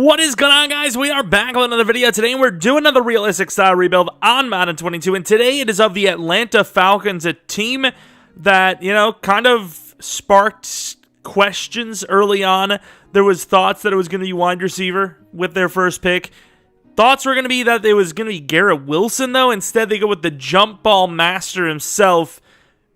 What is going on, guys? We are back with another video today, and we're doing another realistic style rebuild on Madden 22, and today it is of the Atlanta Falcons, a team that, kind of sparked questions early on. There was thoughts that it was going to be wide receiver with their first pick. Thoughts were going to be that it was going to be Garrett Wilson, though. Instead, they go with the jump ball master himself,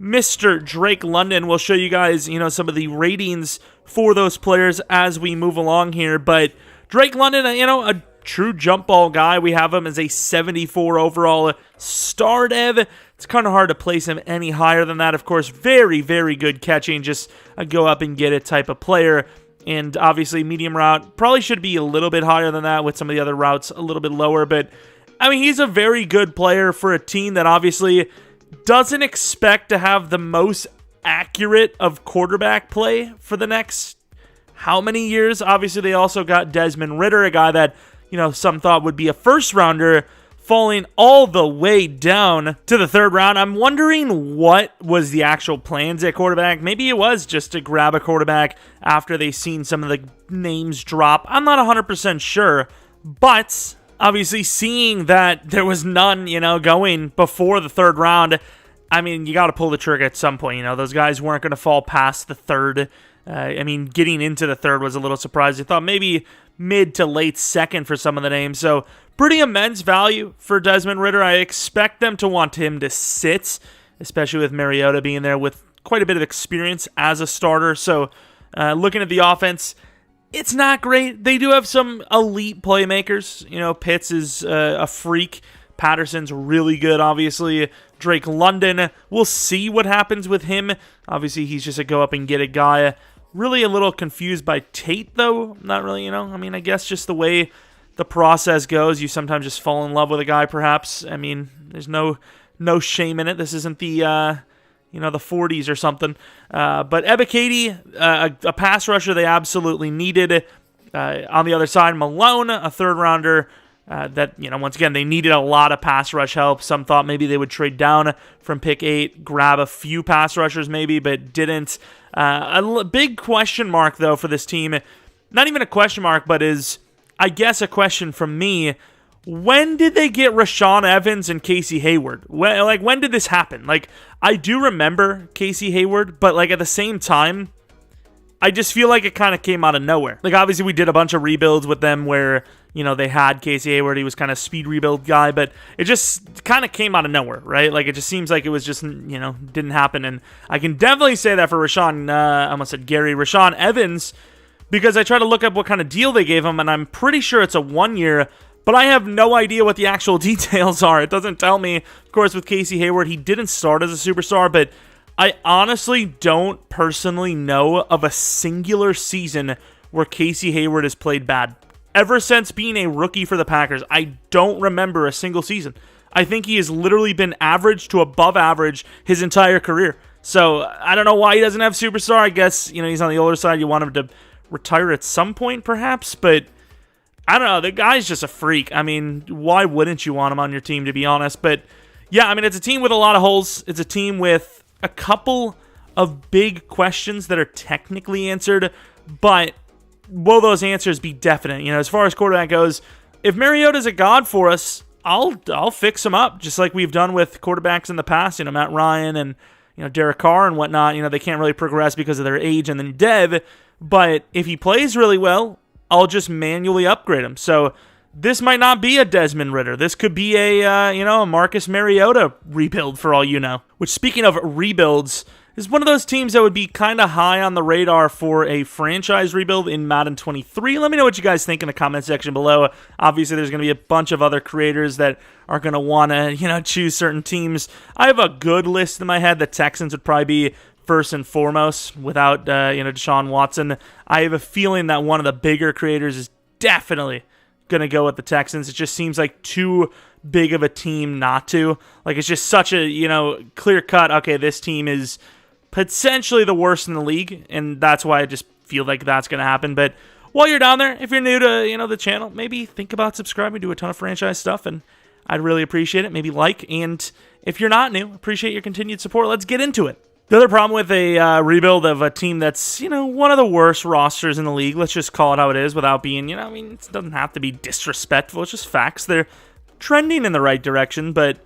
Mr. Drake London. We'll show you guys, some of the ratings for those players as we move along here, but Drake London, a true jump ball guy. We have him as a 74 overall star dev. It's kind of hard to place him any higher than that. Of course, very, very good catching, just a go up and get it type of player. And obviously, medium route probably should be a little bit higher than that, with some of the other routes a little bit lower. But, he's a very good player for a team that obviously doesn't expect to have the most accurate of quarterback play for the next how many years? Obviously, they also got Desmond, a guy that, some thought would be a first-rounder, falling all the way down to the third round. I'm wondering what was the actual plans at quarterback. Maybe it was just to grab a quarterback after they seen some of the names drop. I'm not 100% sure, but obviously seeing that there was none, going before the third round, you got to pull the trigger at some point. Those guys weren't going to fall past the third. Getting into the third was a little surprising. I thought maybe mid to late second for some of the names. So pretty immense value for Desmond Ridder. I expect them to want him to sit, especially with Mariota being there with quite a bit of experience as a starter. So looking at the offense, it's not great. They do have some elite playmakers. Pitts is a freak. Patterson's really good, obviously. Drake London, we'll see what happens with him. Obviously, he's just a go-up-and-get-it guy. Really a little confused by Tate, though. Not really, I guess just the way the process goes, you sometimes just fall in love with a guy, perhaps. There's no shame in it. This isn't the, the 40s or something. But Ebiketie, a pass rusher they absolutely needed. On the other side, Malone, a third-rounder. That, once again, they needed a lot of pass rush help. Some thought maybe they would trade down from pick 8, grab a few pass rushers maybe, but didn't. A big question mark, though, for this team. Not even a question mark, but is, I guess, a question from me. When did they get Rashaan Evans and Casey Hayward? When did this happen? I do remember Casey Hayward, but, at the same time, I just feel like it kind of came out of nowhere. Obviously, we did a bunch of rebuilds with them where, they had Casey Hayward. He was kind of speed rebuild guy, but it just kind of came out of nowhere, right? It just seems like it was just, didn't happen. And I can definitely say that for Rashaan Evans, because I tried to look up what kind of deal they gave him, and I'm pretty sure it's a 1 year, but I have no idea what the actual details are. It doesn't tell me. Of course, with Casey Hayward, he didn't start as a superstar, but I honestly don't personally know of a singular season where Casey Hayward has played bad. Ever since being a rookie for the Packers, I don't remember a single season. I think he has literally been average to above average his entire career. So I don't know why he doesn't have superstar. I guess, he's on the older side. You want him to retire at some point, perhaps. But I don't know. The guy's just a freak. Why wouldn't you want him on your team, to be honest? But yeah, it's a team with a lot of holes. It's a team with a couple of big questions that are technically answered, but will those answers be definite? As far as quarterback goes, if Mariota's a god for us, I'll fix him up, just like we've done with quarterbacks in the past. Matt Ryan and Derek Carr and whatnot. They can't really progress because of their age and then dev. But if he plays really well, I'll just manually upgrade him. So this might not be a Desmond Ridder. This could be a Marcus Mariota rebuild for all you know. Which, speaking of rebuilds, is one of those teams that would be kind of high on the radar for a franchise rebuild in Madden 23. Let me know what you guys think in the comment section below. Obviously, there's going to be a bunch of other creators that are going to want to, choose certain teams. I have a good list in my head. The Texans would probably be first and foremost without, Deshaun Watson. I have a feeling that one of the bigger creators is definitely going to go with the Texans. It just seems like too big of a team not to. It's just such a, clear cut, okay, this team is potentially the worst in the league, and that's why I just feel like that's going to happen. But while you're down there, if you're new to, the channel, maybe think about subscribing. We do a ton of franchise stuff, and I'd really appreciate it. Maybe like, and if you're not new, appreciate your continued support. Let's get into it. The other problem with a rebuild of a team that's, one of the worst rosters in the league, let's just call it how it is without being, it doesn't have to be disrespectful. It's just facts. They're trending in the right direction. But,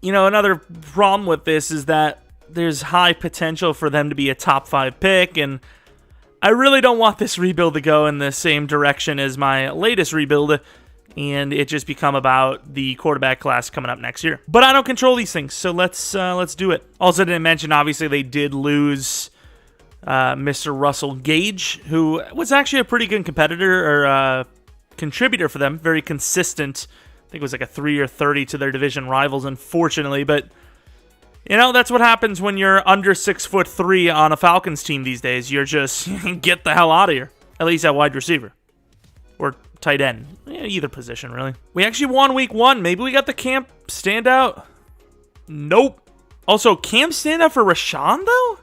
another problem with this is that there's high potential for them to be a top 5 pick. And I really don't want this rebuild to go in the same direction as my latest rebuild, and it just become about the quarterback class coming up next year. But I don't control these things, so let's do it. Also, didn't mention, obviously, they did lose Mr. Russell Gage, who was actually a pretty good competitor or contributor for them. Very consistent. I think it was like a 3 or 30 to their division rivals, unfortunately. But, that's what happens when you're under 6'3" on a Falcons team these days. You're just, get the hell out of here. At least at wide receiver. Or tight end. Yeah, either position, really. We actually won week 1. Maybe we got the camp standout. Nope. Also, camp standout for Rashawn, though?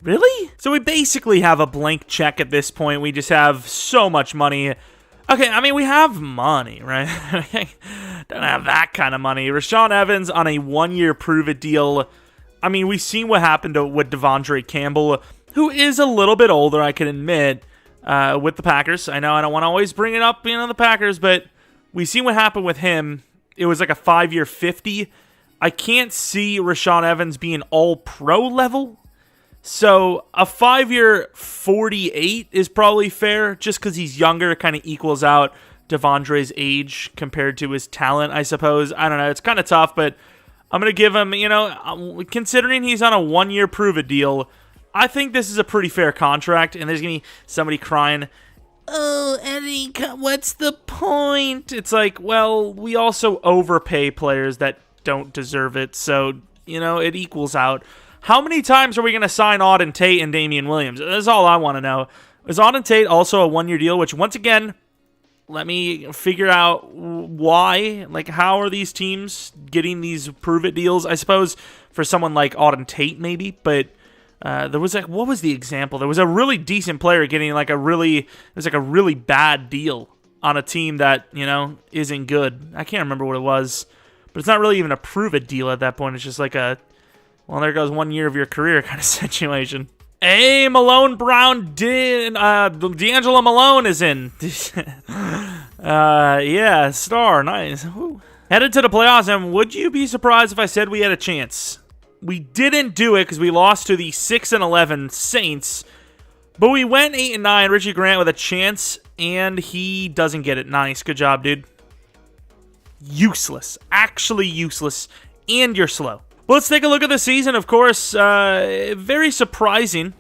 Really? So we basically have a blank check at this point. We just have so much money. Okay, I mean, we have money, right? Don't have that kind of money. Rashawn Evans on a 1-year prove-it deal. I mean, we've seen what happened with Devondre Campbell, who is a little bit older, I can admit, with the Packers. I know I don't want to always bring it up, the Packers, but we've seen what happened with him. It was like a 5-year 50. I can't see Rashawn Evans being all-pro level. So a 5-year 48 is probably fair, just because he's younger, kind of equals out Devondre's age compared to his talent, I suppose. I don't know. It's kind of tough, but I'm going to give him, considering he's on a 1-year prove-it deal, I think this is a pretty fair contract, and there's going to be somebody crying, "Oh, Eddie, what's the point?" It's like, well, we also overpay players that don't deserve it, so, it equals out. How many times are we going to sign Auden Tate and Damian Williams? That's all I want to know. Is Auden Tate also a 1-year deal? Which, once again, let me figure out why. Like, how are these teams getting these prove-it deals? I suppose for someone like Auden Tate, maybe. But there was what was the example? There was a really decent player getting a really bad deal on a team that, isn't good. I can't remember what it was. But it's not really even a prove-it deal at that point. It's just like well, there goes 1 year of your career kind of situation. Hey, Malone Brown D'Angelo Malone is in. Yeah, star, nice. Woo. Headed to the playoffs, and would you be surprised if I said we had a chance? We didn't do it because we lost to the 6-11 Saints, but we went 8-9. Richie Grant with a chance, and he doesn't get it. Nice, good job, dude. Useless, actually useless, and you're slow. Well, let's take a look at the season, of course. Very surprising.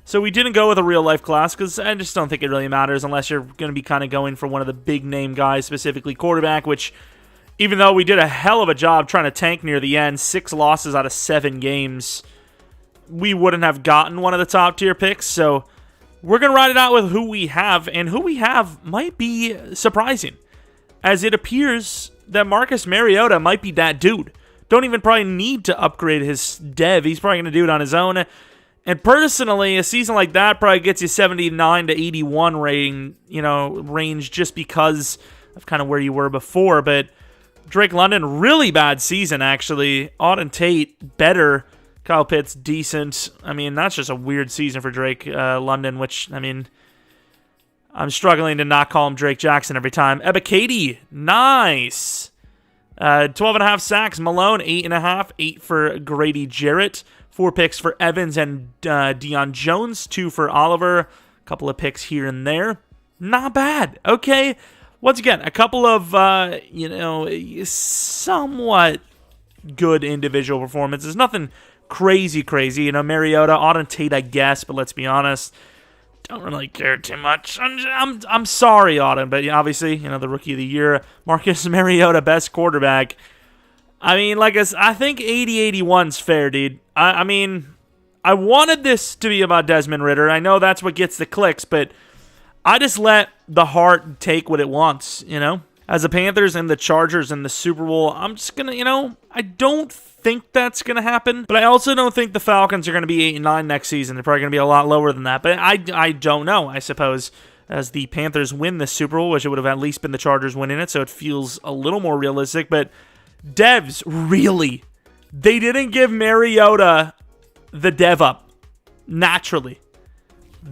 So we didn't go with a real-life class because I just don't think it really matters unless you're going to be kind of going for one of the big-name guys, specifically quarterback, which, even though we did a hell of a job trying to tank near the end, 6 losses out of 7 games, we wouldn't have gotten one of the top-tier picks. So we're going to ride it out with who we have, and who we have might be surprising, as it appears that Marcus Mariota might be that dude. Don't even probably need to upgrade his dev. He's probably going to do it on his own. And personally, a season like that probably gets you 79 to 81 range just because of kind of where you were before. But Drake London, really bad season, actually. Auden Tate, better. Kyle Pitts, decent. I mean, that's just a weird season for Drake London, which, I mean, I'm struggling to not call him Drake Jackson every time. Ebiketie, nice. 12.5 sacks. Malone, 8.5. 8 for Grady Jarrett. 4 picks for Evans and Deion Jones. 2 for Oliver. A couple of picks here and there. Not bad. Okay. Once again, a couple of, somewhat good individual performances. Nothing crazy. Mariota, Auden Tate, I guess, but let's be honest, don't really care too much. I'm sorry, Auden, but obviously, the Rookie of the Year, Marcus Mariota, best quarterback. I mean, I think 80-81's fair, dude. I mean, I wanted this to be about Desmond Ridder. I know that's what gets the clicks, but I just let the heart take what it wants, As the Panthers and the Chargers in the Super Bowl, I'm just going to, I don't think that's going to happen, but I also don't think the Falcons are going to be 8-9 next season. They're probably going to be a lot lower than that, but I don't know, I suppose, as the Panthers win the Super Bowl, which it would have at least been the Chargers winning it, so it feels a little more realistic, but devs, really? They didn't give Mariota the dev up naturally.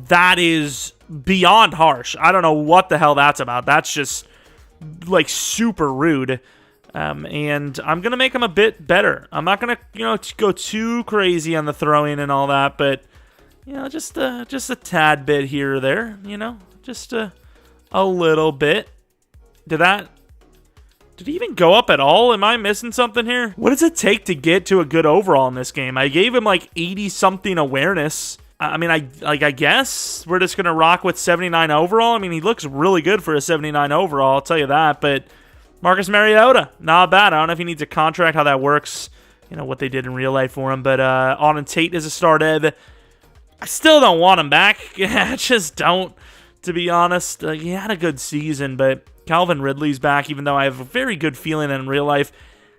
That is beyond harsh. I don't know what the hell that's about. That's just like super rude. And I'm going to make him a bit better. I'm not going to, go too crazy on the throwing and all that, but, just a tad bit here or there, just a little bit. Did he even go up at all? Am I missing something here? What does it take to get to a good overall in this game? I gave him like 80-something awareness. I mean, I guess we're just going to rock with 79 overall. I mean, he looks really good for a 79 overall, I'll tell you that, but Marcus Mariota, not bad. I don't know if he needs a contract, how that works, what they did in real life for him. But Auden Tate is a star dev. I still don't want him back. I just don't, to be honest. He had a good season, but Calvin Ridley's back, even though I have a very good feeling that in real life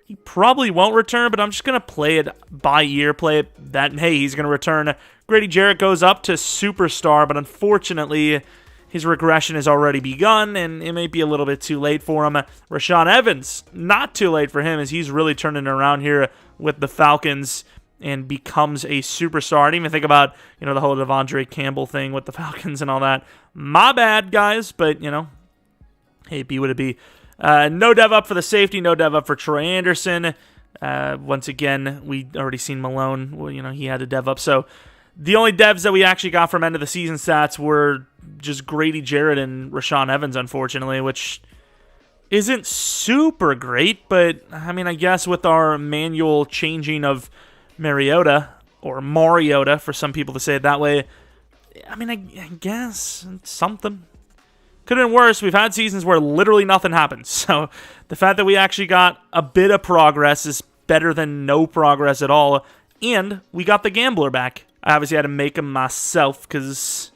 he probably won't return, but I'm just going to play it by ear, play it that, hey, he's going to return. Grady Jarrett goes up to superstar, but unfortunately his regression has already begun, and it may be a little bit too late for him. Rashaan Evans, not too late for him, as he's really turning around here with the Falcons and becomes a superstar. I didn't even think about, the whole Devondre Campbell thing with the Falcons and all that. My bad, guys, but, hey, be what it be. No dev up for the safety, no dev up for Troy Anderson. Once again, we already seen Malone. Well, he had a dev up, so the only devs that we actually got from end of the season stats were just Grady Jarrett and Rashaan Evans, unfortunately, which isn't super great, but I mean, I guess with our manual changing of Mariota, or Mariota for some people to say it that way, I mean, I guess it's something. Could have been worse. We've had seasons where literally nothing happens, so the fact that we actually got a bit of progress is better than no progress at all, and we got the gambler back. I obviously had to make him myself because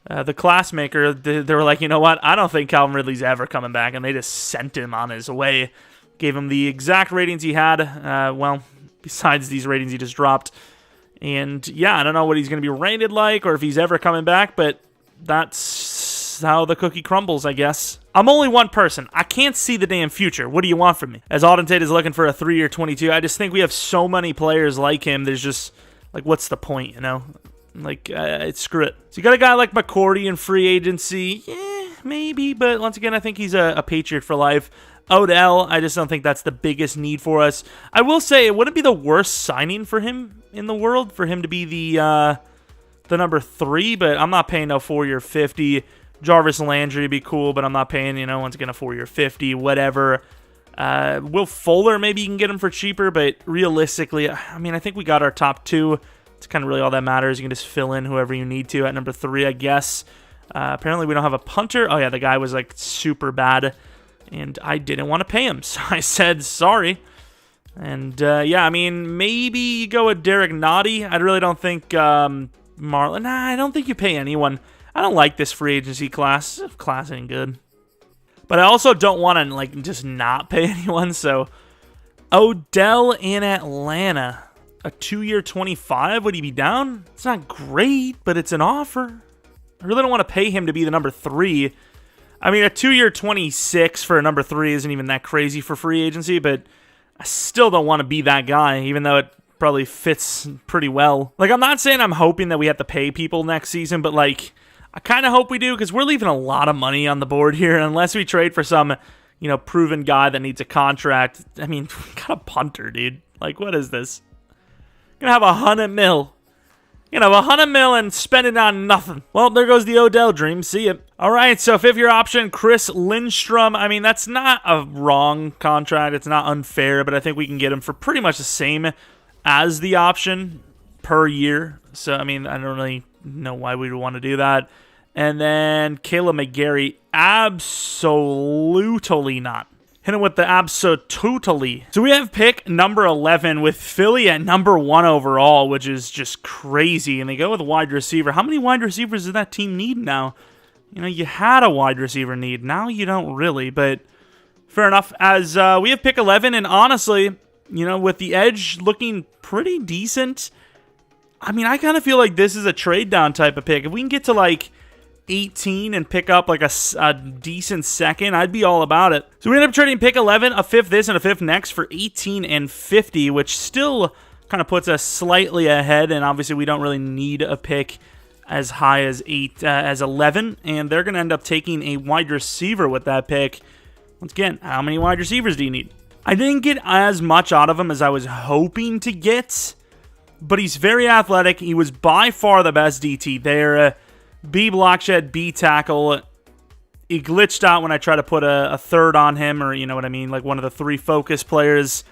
the class maker, they were like, you know what? I don't think Calvin Ridley's ever coming back, and they just sent him on his way. Gave him the exact ratings he had. Well, besides these ratings he just dropped. And yeah, I don't know what he's going to be rated like or if he's ever coming back, but that's how the cookie crumbles, I guess. I'm only one person. I can't see the damn future. What do you want from me? As Auden Tate is looking for a 3-year 22, I just think we have so many players like him. There's just, what's the point, screw it. So you got a guy like McCourty in free agency. Yeah, maybe, but once again, I think he's a Patriot for life. Odell, I just don't think that's the biggest need for us. I will say it wouldn't be the worst signing for him in the world for him to be the number 3, but I'm not paying no 4-year 50. Jarvis Landry would be cool, but I'm not paying, once again, a 4-year 50, whatever. Will Fuller, maybe you can get him for cheaper, but realistically, I mean, I think we got our top 2. It's kind of really all that matters. You can just fill in whoever you need to at number 3, I guess. Apparently, we don't have a punter. Oh, yeah, the guy was, super bad, and I didn't want to pay him, so I said sorry. And, yeah, I mean, maybe you go with Derek Nottie. I really don't think Marlon. Nah, I don't think you pay anyone. I don't like this free agency class. This class ain't good. But I also don't want to, just not pay anyone, so Odell in Atlanta. A 2-year 25, would he be down? It's not great, but it's an offer. I really don't want to pay him to be the number 3. I mean, a 2-year 26 for a number 3 isn't even that crazy for free agency, but I still don't want to be that guy, even though it probably fits pretty well. I'm not saying I'm hoping that we have to pay people next season, but, I kind of hope we do, because we're leaving a lot of money on the board here, unless we trade for some, proven guy that needs a contract. I mean, we got a punter, dude. What is this? Gonna have $100 million. Gonna have $100 million and spend it on nothing. Well, there goes the Odell dream. See ya. All right, so 5th-year option, Chris Lindstrom. I mean, that's not a wrong contract. It's not unfair, but I think we can get him for pretty much the same as the option per year. So, I mean, I don't really know why we would want to do that. And then Caleb McGarry, absolutely not. Hit him with the absolutely. So we have pick number 11 with Philly at number 1 overall, which is just crazy. And they go with wide receiver. How many wide receivers does that team need now? You had a wide receiver need. Now you don't really, but fair enough. As we have pick 11, and honestly, with the edge looking pretty decent, I mean, I kind of feel like this is a trade down type of pick. If we can get to 18 and pick up a decent second, I'd be all about it. So we ended up trading pick 11, a 5th this, and a 5th next for 18 and 50, which still kind of puts us slightly ahead, and obviously we don't really need a pick as high as 11, and they're going to end up taking a wide receiver with that pick. Once again, how many wide receivers do you need? I didn't get as much out of him as I was hoping to get, but he's very athletic. He was by far the best DT there. B block shed, B tackle. He glitched out when I tried to put a third on him, or you know what I mean, like one of the 3 focus players.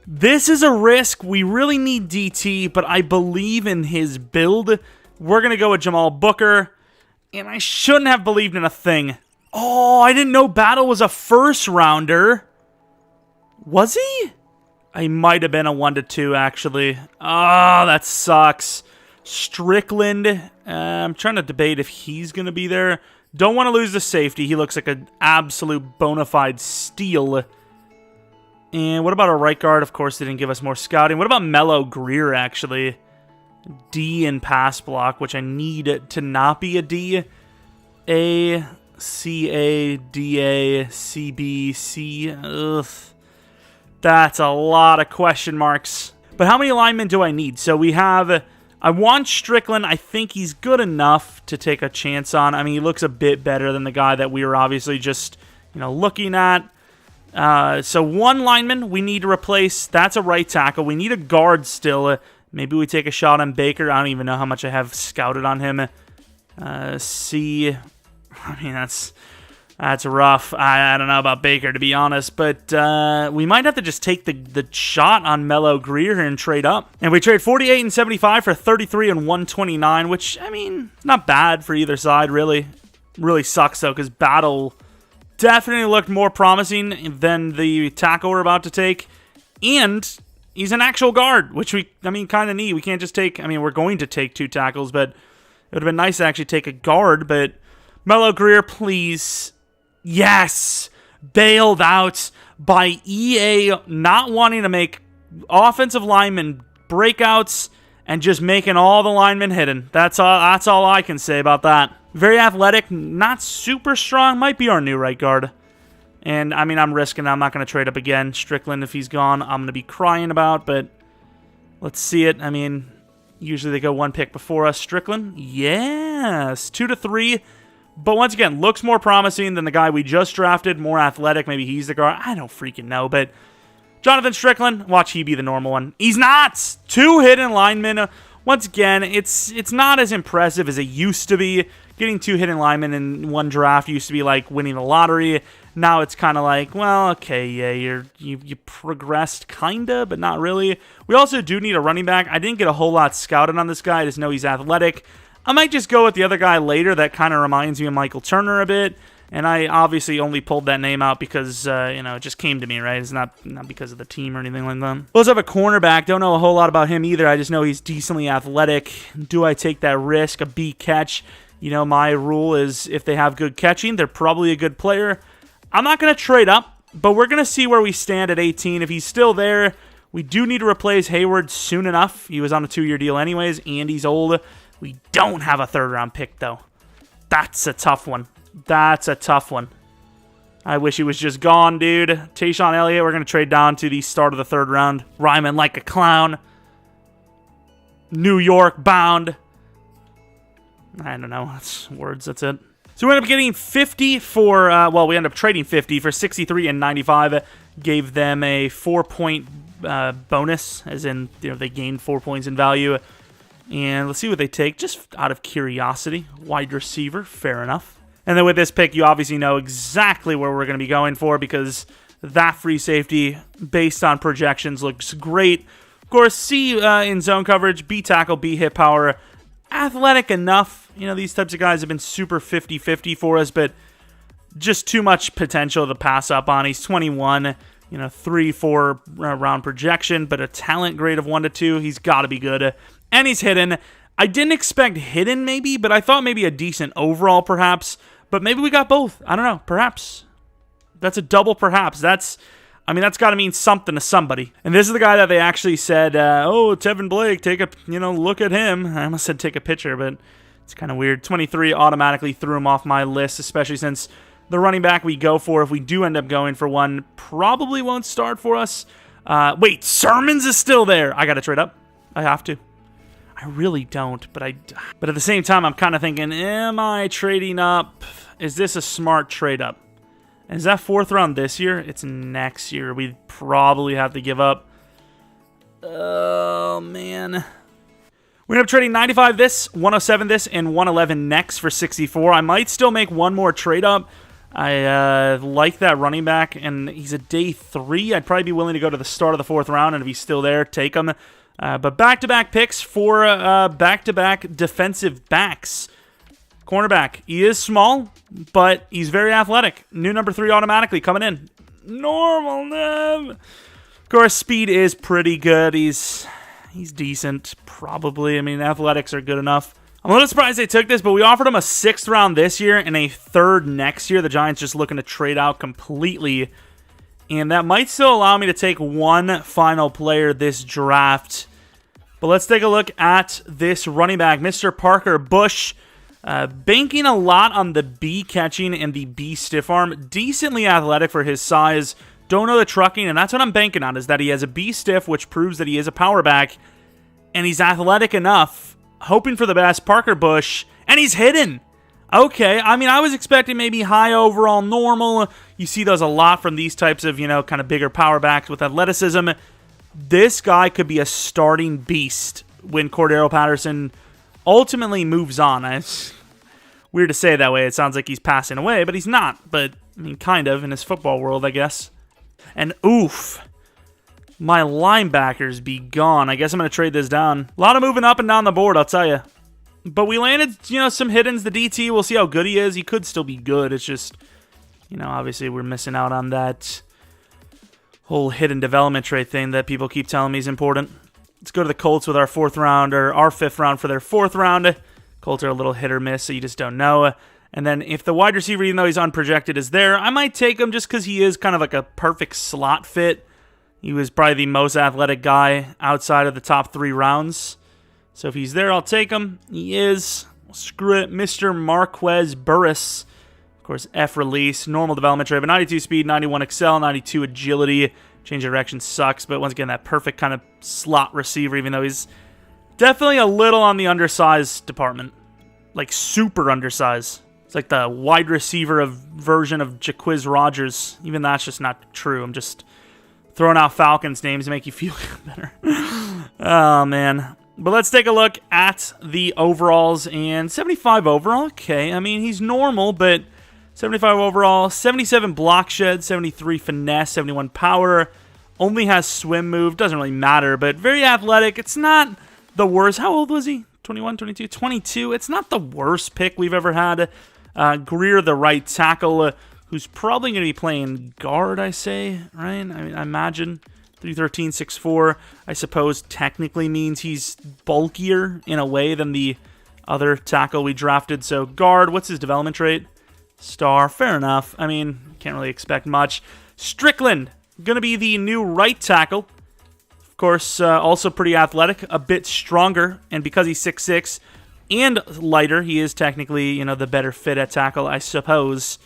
This is a risk. We really need DT, but I believe in his build. We're going to go with Jamal Booker, and I shouldn't have believed in a thing. Oh, I didn't know Battle was a first rounder. Was he? I might have been a 1-2, actually. Oh, that sucks. Strickland. I'm trying to debate if he's going to be there. Don't want to lose the safety. He looks like an absolute bona fide steal. And what about a right guard? Of course, they didn't give us more scouting. What about Mello Greer, actually? D in pass block, which I need to not be a D. A, C, A, D, A, C, B, C. Ugh. That's a lot of question marks. But how many linemen do I need? So we have... I want Strickland. I think he's good enough to take a chance on. I mean, he looks a bit better than the guy that we were obviously just, looking at. So 1 lineman we need to replace. That's a right tackle. We need a guard still. Maybe we take a shot on Baker. I don't even know how much I have scouted on him. C. I mean, that's rough. I don't know about Baker, to be honest, but we might have to just take the shot on Mello Greer here and trade up. And we trade 48 and 75 for 33 and 129, which, I mean, not bad for either side, really. Really sucks, though, because Battle definitely looked more promising than the tackle we're about to take. And he's an actual guard, which we, kind of need. We can't just take, we're going to take 2 tackles, but it would have been nice to actually take a guard. But Mello Greer, please. Yes! Bailed out by EA not wanting to make offensive linemen breakouts and just making all the linemen hidden. That's all I can say about that. Very athletic, not super strong, might be our new right guard. And, I'm risking it. I'm not going to trade up again. Strickland, if he's gone, I'm going to be crying about, but let's see it. Usually they go 1 pick before us. Strickland, yes, 2-3. But once again, looks more promising than the guy we just drafted. More athletic. Maybe he's the guard. I don't freaking know. But Jonathan Strickland, watch he be the normal one. He's not. 2 hidden linemen. Once again, it's not as impressive as it used to be. Getting 2 hidden linemen in 1 draft used to be like winning the lottery. Now it's kind of like, well, okay, yeah, you progressed kinda, but not really. We also do need a running back. I didn't get a whole lot scouted on this guy. I just know he's athletic. I might just go with the other guy later that kind of reminds me of Michael Turner a bit. And I obviously only pulled that name out because, it just came to me, right? It's not because of the team or anything like that. We also have a cornerback. Don't know a whole lot about him either. I just know he's decently athletic. Do I take that risk? A B catch? My rule is if they have good catching, they're probably a good player. I'm not going to trade up, but we're going to see where we stand at 18. If he's still there, we do need to replace Hayward soon enough. He was on a 2-year deal anyways, and he's old. We don't have a 3rd-round pick, though. That's a tough one. That's a tough one. I wish he was just gone, dude. Tayshawn Elliott, we're going to trade down to the start of the 3rd round. Rhyming like a clown. New York bound. I don't know. That's words. That's it. So we ended up getting 50 for, we ended up trading 50 for 63 and 95. Gave them a 4-point bonus, as in, they gained 4 points in value. And let's see what they take, just out of curiosity. Wide receiver, fair enough. And then with this pick, you obviously know exactly where we're going to be going for, because that free safety, based on projections, looks great. Of course, C in zone coverage, B tackle, B hit power. Athletic enough. These types of guys have been super 50-50 for us, but just too much potential to pass up on. He's 21, 3-4 round projection, but a talent grade of 1-2. He's got to be good. And he's hidden. I didn't expect hidden, maybe, but I thought maybe a decent overall, perhaps. But maybe we got both. I don't know. Perhaps. That's a double perhaps. That's got to mean something to somebody. And this is the guy that they actually said, Tevin Blake, take a, look at him. I almost said take a picture, but it's kind of weird. 23 automatically threw him off my list, especially since the running back we go for, if we do end up going for one, probably won't start for us. Wait, Sermons is still there. I got to trade up. I have to. I really don't, but at the same time, I'm kind of thinking, am I trading up? Is this a smart trade up? And is that 4th round this year? It's next year. We probably have to give up. Oh, man. We end up trading 95 this, 107 this, and 111 next for 64. I might still make one more trade up. I like that running back, and he's a day 3. I'd probably be willing to go to the start of the 4th round, and if he's still there, take him. But back-to-back picks for back-to-back defensive backs. Cornerback, he is small, but he's very athletic. New number 3 automatically coming in. Normal Nev. Of course, speed is pretty good. He's decent, probably. I mean, athletics are good enough. I'm a little surprised they took this, but we offered him a 6th round this year and a 3rd next year. The Giants just looking to trade out completely. And that might still allow me to take one final player this draft. But let's take a look at this running back, Mr. Parker Bush. Banking a lot on the B catching and the B stiff arm. Decently athletic for his size. Don't know the trucking, and that's what I'm banking on, is that he has a B stiff, which proves that he is a power back. And he's athletic enough. Hoping for the best, Parker Bush. And he's hidden. Okay, I mean, I was expecting maybe high overall normal. You see those a lot from these types of, kind of bigger power backs with athleticism. This guy could be a starting beast when Cordero Patterson ultimately moves on. It's weird to say it that way. It sounds like he's passing away, but he's not. But, I mean, kind of in his football world, I guess. And oof, my linebackers be gone. I guess I'm going to trade this down. A lot of moving up and down the board, I'll tell you. But we landed, some hiddens. The DT, we'll see how good he is. He could still be good. It's just, obviously we're missing out on that whole hidden development trait thing that people keep telling me is important. Let's go to the Colts with our 4th round, or our 5th round for their 4th round. Colts are a little hit or miss, so you just don't know. And then if the wide receiver, even though he's unprojected, is there, I might take him just because he is kind of like a perfect slot fit. He was probably the most athletic guy outside of the top 3 rounds. So if he's there, I'll take him. He is. Screw it. Mr. Marquez Burris. Of course, F release. Normal development trait, but 92 speed, 91 excel, 92 agility. Change of direction sucks, but once again, that perfect kind of slot receiver, even though he's definitely a little on the undersized department. Like, super undersized. It's like the wide receiver version of Jaquiz Rogers. Even that's just not true. I'm just throwing out Falcons names to make you feel better. Oh, man. But let's take a look at the overalls. And 75 overall, okay. I mean, he's normal, but 75 overall, 77 block shed, 73 finesse, 71 power. Only has swim move. Doesn't really matter, but very athletic. It's not the worst. How old was he? 21, 22, 22. It's not the worst pick we've ever had. Greer, the right tackle, who's probably going to be playing guard, I say, right? I mean, I imagine. 313, 6'4", I suppose technically means he's bulkier in a way than the other tackle we drafted. So guard, what's his development trait? Star, fair enough. I mean, can't really expect much. Strickland, going to be the new right tackle. Of course, also pretty athletic, a bit stronger, and because he's 6'6", and lighter, he is technically, the better fit at tackle, I suppose.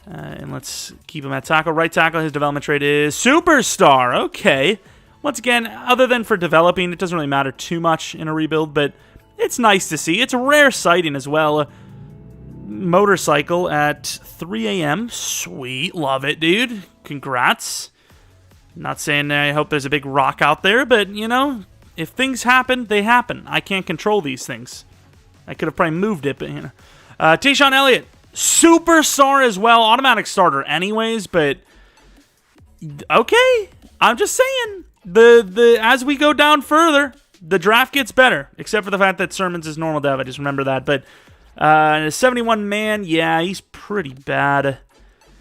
And let's keep him at tackle. Right tackle, his development trait is superstar. Okay. Once again, other than for developing, it doesn't really matter too much in a rebuild, but it's nice to see. It's a rare sighting as well. Motorcycle at 3 a.m. Sweet. Love it, dude. Congrats. Not saying I hope there's a big rock out there, but, if things happen, they happen. I can't control these things. I could have probably moved it, but, Tayshaun Elliott. Superstar as well. Automatic starter anyways, but okay. I'm just saying. The as we go down further, the draft gets better. Except for the fact that Sermons is normal dev. I just remember that. But a 71 man, yeah, he's pretty bad.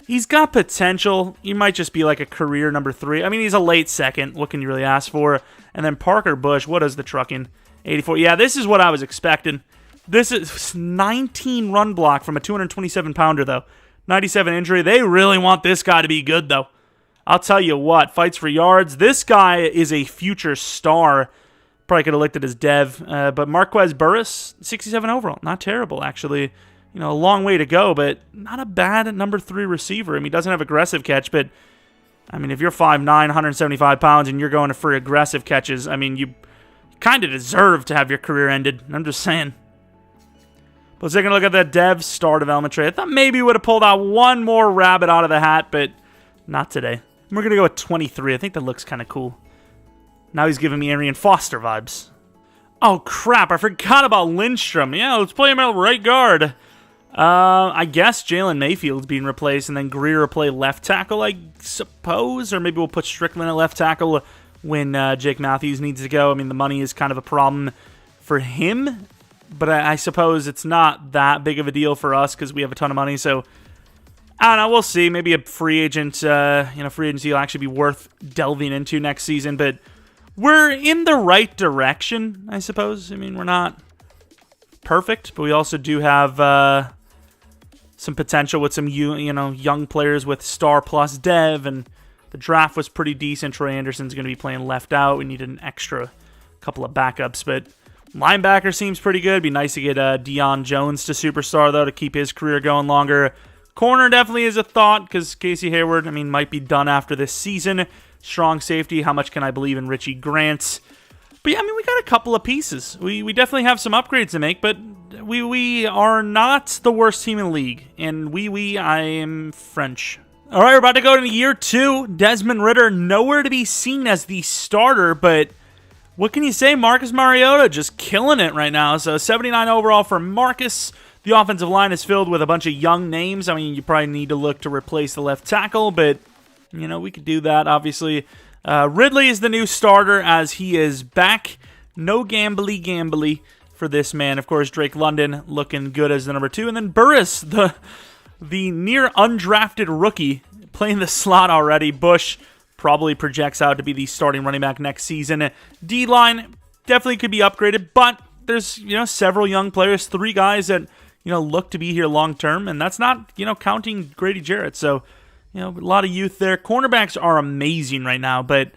He's got potential. He might just be like a career number 3. I mean, he's a late second. What can you really ask for? And then Parker Bush, what is the trucking? 84. Yeah, this is what I was expecting. This is 19 run block from a 227-pounder, though. 97 injury. They really want this guy to be good, though. I'll tell you what. Fights for yards. This guy is a future star. Probably could have looked at his dev. But Marquez Burris, 67 overall. Not terrible, actually. A long way to go, but not a bad number 3 receiver. I mean, he doesn't have aggressive catch, but I mean, if you're 5'9", 175 pounds, and you're going for aggressive catches, I mean, you kind of deserve to have your career ended. I'm just saying. But taking a look at that dev star development trade, I thought maybe we would have pulled out one more rabbit out of the hat, but not today. We're going to go with 23. I think that looks kind of cool. Now he's giving me Arian Foster vibes. Oh, crap. I forgot about Lindstrom. Yeah, let's play him at right guard. I guess Jalen Mayfield's being replaced, and then Greer will play left tackle, I suppose. Or maybe we'll put Strickland at left tackle when Jake Matthews needs to go. I mean, the money is kind of a problem for him, but I suppose it's not that big of a deal for us because we have a ton of money. So, I don't know. We'll see. Maybe a free agent, free agency will actually be worth delving into next season, but we're in the right direction, I suppose. I mean, we're not perfect, but we also do have some potential with some young players with star plus dev, and the draft was pretty decent. Troy Anderson's going to be playing left out. We needed an extra couple of backups, but linebacker seems pretty good. It'd be nice to get Deion Jones to superstar, though, to keep his career going longer. Corner definitely is a thought because Casey Hayward, I mean, might be done after this season. Strong safety, how much can I believe in Richie Grant? But yeah, I mean, we got a couple of pieces. We definitely have some upgrades to make, but we are not the worst team in the league. And I am French. All right, we're about to go into year 2. Desmond Ridder, nowhere to be seen as the starter, but what can you say? Marcus Mariota just killing it right now. So 79 overall for Marcus. The offensive line is filled with a bunch of young names. I mean, you probably need to look to replace the left tackle, but we could do that, obviously. Ridley is the new starter as he is back. No gambly for this man. Of course, Drake London looking good as the number 2. And then Burris, the near undrafted rookie, playing the slot already. Bush probably projects out to be the starting running back next season. D-line definitely could be upgraded, but there's, several young players, 3 guys that, look to be here long term, and that's not, counting Grady Jarrett. So, a lot of youth there. Cornerbacks are amazing right now, but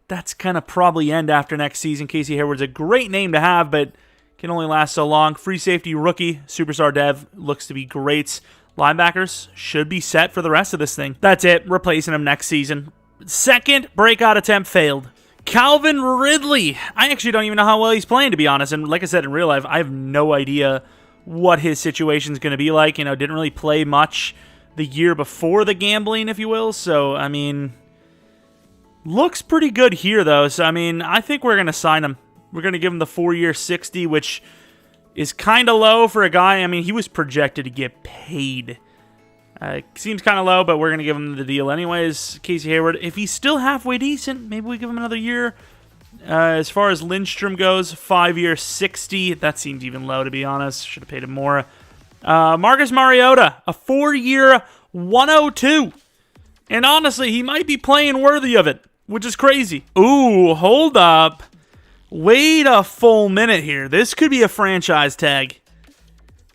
that's going to probably end after next season. Casey Hayward's a great name to have, but can only last so long. Free safety rookie, superstar dev, looks to be great. Linebackers should be set for the rest of this thing. That's it. Replacing him next season. Second breakout attempt failed. Calvin Ridley. I actually don't even know how well he's playing, to be honest. And like I said, in real life, I have no idea what his situation is going to be like. Didn't really play much the year before the gambling, if you will. So, I mean, looks pretty good here, though. So, I mean, I think we're going to sign him. We're going to give him the 4-year 60, which is kind of low for a guy. I mean, he was projected to get paid. Seems kind of low, but we're going to give him the deal anyways. Casey Hayward, if he's still halfway decent, maybe we give him another year. As far as Lindstrom goes, 5-year 60. That seems even low, to be honest. Should have paid him more. Marcus Mariota, a 4-year 102. And honestly, he might be playing worthy of it, which is crazy. Ooh, hold up. Wait a full minute here. This could be a franchise tag.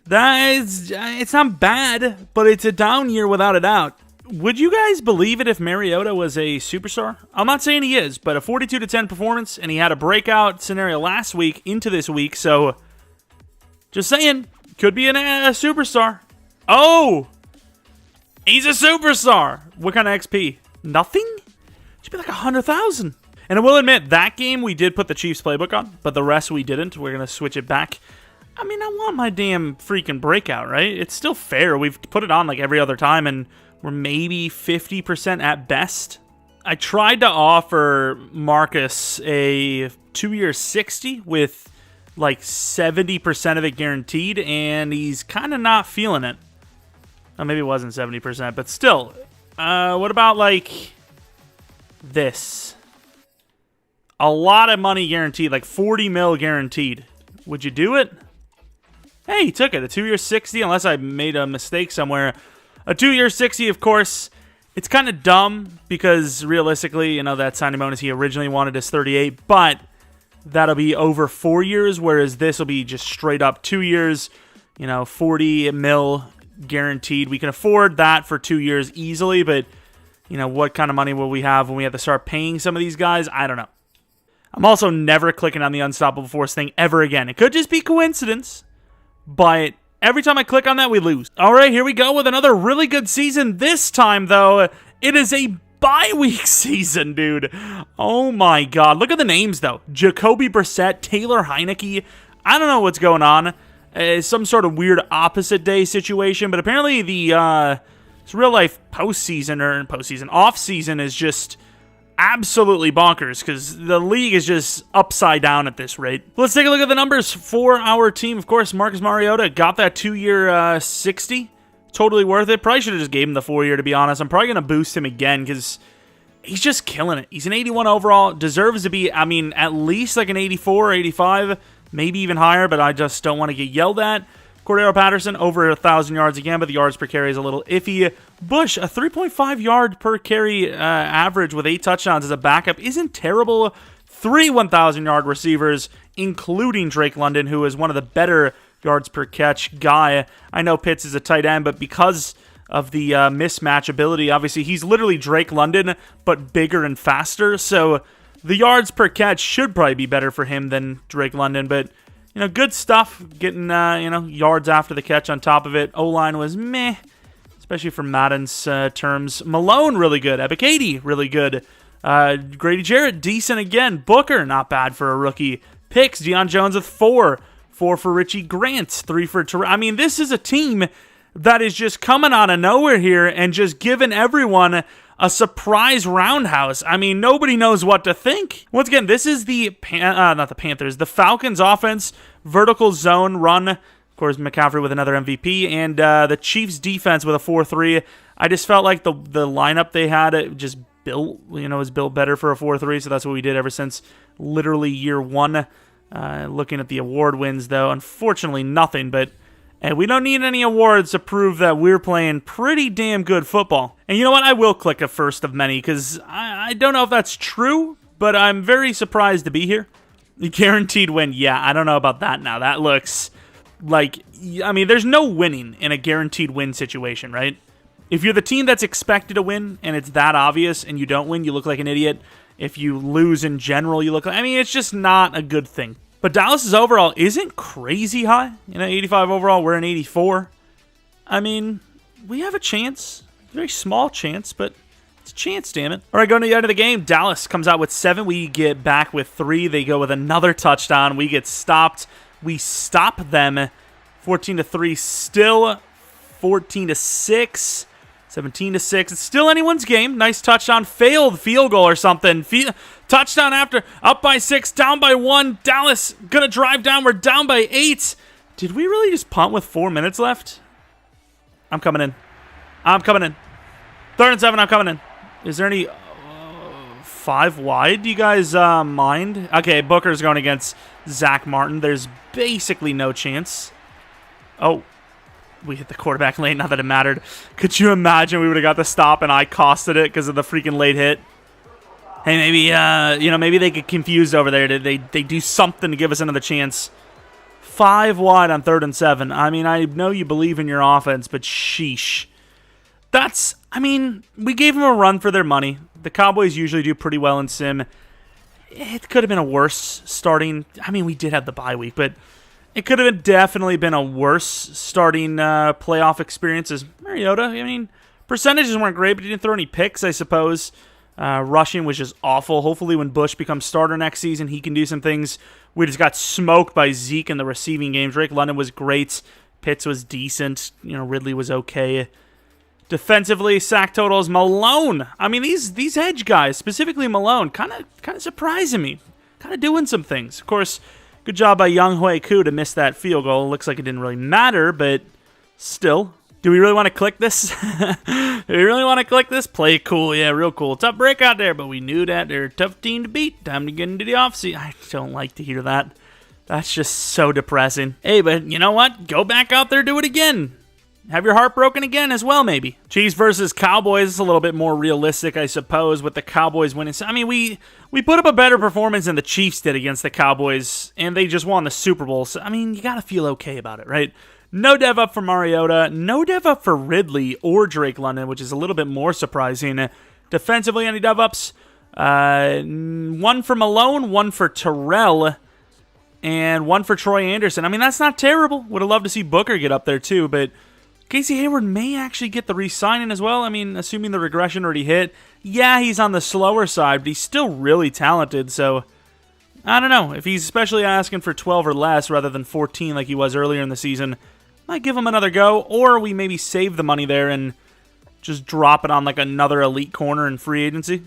It's not bad, but it's a down year without a doubt. Would you guys believe it if Mariota was a superstar? I'm not saying he is, but a 42-10 performance, and he had a breakout scenario last week into this week, so just saying, could be a superstar. Oh! He's a superstar! What kind of XP? Nothing? Should be like 100,000. And I will admit, that game we did put the Chiefs playbook on, but the rest we didn't. We're going to switch it back. I mean, I want my damn freaking breakout, right? It's still fair. We've put it on like every other time, and we're maybe 50% at best. I tried to offer Marcus a 2-year 60 with like 70% of it guaranteed, and he's kind of not feeling it. Oh, maybe it wasn't 70%, but still. What about like this? A lot of money guaranteed, like 40 mil guaranteed. Would you do it? Hey, he took it. A 2-year 60, unless I made a mistake somewhere. A 2-year 60, of course, it's kind of dumb because realistically, that signing bonus he originally wanted is 38, but that'll be over 4 years, whereas this will be just straight up 2 years, 40 mil guaranteed. We can afford that for 2 years easily, but, what kind of money will we have when we have to start paying some of these guys? I don't know. I'm also never clicking on the Unstoppable Force thing ever again. It could just be coincidence, but every time I click on that, we lose. All right, here we go with another really good season. This time, though, it is a bye week season, dude. Oh my god. Look at the names, though. Jacoby Brissett, Taylor Heineke. I don't know what's going on. Some sort of weird opposite day situation, but apparently the it's real life off season is just absolutely bonkers because the league is just upside down at this rate. Let's take a look at the numbers for our team. Of course, Marcus Mariota got that 2-year 60. Totally worth it. Probably should have just gave him the 4-year, to be honest. I'm probably going to boost him again because he's just killing it. He's an 81 overall. Deserves to be, I mean, at least like an 84, 85, maybe even higher, but I just don't want to get yelled at. Cordero Patterson, over 1,000 yards again, but the yards per carry is a little iffy. Bush, a 3.5 yard per carry average with 8 touchdowns as a backup isn't terrible. 3 1,000-yard receivers, including Drake London, who is one of the better yards per catch guy. I know Pitts is a tight end, but because of the mismatch ability, obviously he's literally Drake London, but bigger and faster. So the yards per catch should probably be better for him than Drake London, but you know, good stuff. Getting, yards after the catch on top of it. O-line was meh, especially for Madden's terms. Malone, really good. Ebiketie, really good. Grady Jarrett, decent again. Booker, not bad for a rookie. Picks, Deion Jones with 4. 4 for Richie Grant. 3 for Terrell. I mean, this is a team that is just coming out of nowhere here and just giving everyone a surprise roundhouse. I mean, nobody knows what to think. Once again, this is the Falcons offense, vertical zone run. Of course, McCaffrey with another MVP, and the Chiefs defense with a 4-3. I just felt like the lineup they had was built better for a 4-3, so that's what we did ever since literally year 1. Looking at the award wins, though, unfortunately nothing, but and we don't need any awards to prove that we're playing pretty damn good football. And you know what? I will click a first of many because I don't know if that's true, but I'm very surprised to be here. Guaranteed win. Yeah, I don't know about that now. That looks like, I mean, there's no winning in a guaranteed win situation, right? If you're the team that's expected to win and it's that obvious and you don't win, you look like an idiot. If you lose in general, you look like, I mean, it's just not a good thing. But Dallas's overall isn't crazy high. 85 overall, we're an 84. I mean, we have a chance. A very small chance, but it's a chance, damn it. All right, going to the end of the game. Dallas comes out with 7. We get back with 3. They go with another touchdown. We get stopped. We stop them 14-3. Still 14-6. 17-6. It's still anyone's game. Nice touchdown. Failed field goal or something. Touchdown after. Up by 6. Down by 1. Dallas gonna drive down. We're down by 8. Did we really just punt with 4 minutes left? I'm coming in. 3rd and 7. I'm coming in. Is there any 5 wide? Do you guys mind? Okay, Booker's going against Zach Martin. There's basically no chance. Oh. We hit the quarterback lane, not that it mattered. Could you imagine we would have got the stop and I costed it because of the freaking late hit? Hey, maybe they get confused over there. They do something to give us another chance. 5 wide on 3rd and 7. I mean, I know you believe in your offense, but sheesh. We gave them a run for their money. The Cowboys usually do pretty well in sim. It could have been a worse starting. I mean, we did have the bye week, but it could have definitely been a worse starting playoff experience as Mariota. I mean, percentages weren't great, but he didn't throw any picks, I suppose. Rushing was just awful. Hopefully when Bush becomes starter next season, he can do some things. We just got smoked by Zeke in the receiving game. Drake London was great. Pitts was decent. Ridley was okay. Defensively, sack totals, Malone. I mean, these edge guys, specifically Malone, kind of surprising me. Kind of doing some things. Of course, good job by Young Hui Koo to miss that field goal. It looks like it didn't really matter, but still. Do we really want to click this? Do we really want to click this? Play cool. Yeah, real cool. Tough break out there, but we knew that they're a tough team to beat. Time to get into the offseason. I don't like to hear that. That's just so depressing. Hey, but you know what? Go back out there, do it again. Have your heart broken again as well, maybe. Chiefs versus Cowboys is a little bit more realistic, I suppose, with the Cowboys winning. I mean, we put up a better performance than the Chiefs did against the Cowboys, and they just won the Super Bowl. So, I mean, you got to feel okay about it, right? No dev up for Mariota. No dev up for Ridley or Drake London, which is a little bit more surprising. Defensively, any dev ups? 1 for Malone, 1 for Terrell, and 1 for Troy Anderson. I mean, that's not terrible. Would have loved to see Booker get up there, too, but Casey Hayward may actually get the re-signing as well. I mean, assuming the regression already hit. Yeah, he's on the slower side, but he's still really talented, so I don't know. If he's especially asking for 12 or less rather than 14 like he was earlier in the season, might give him another go, or we maybe save the money there and just drop it on like another elite corner in free agency.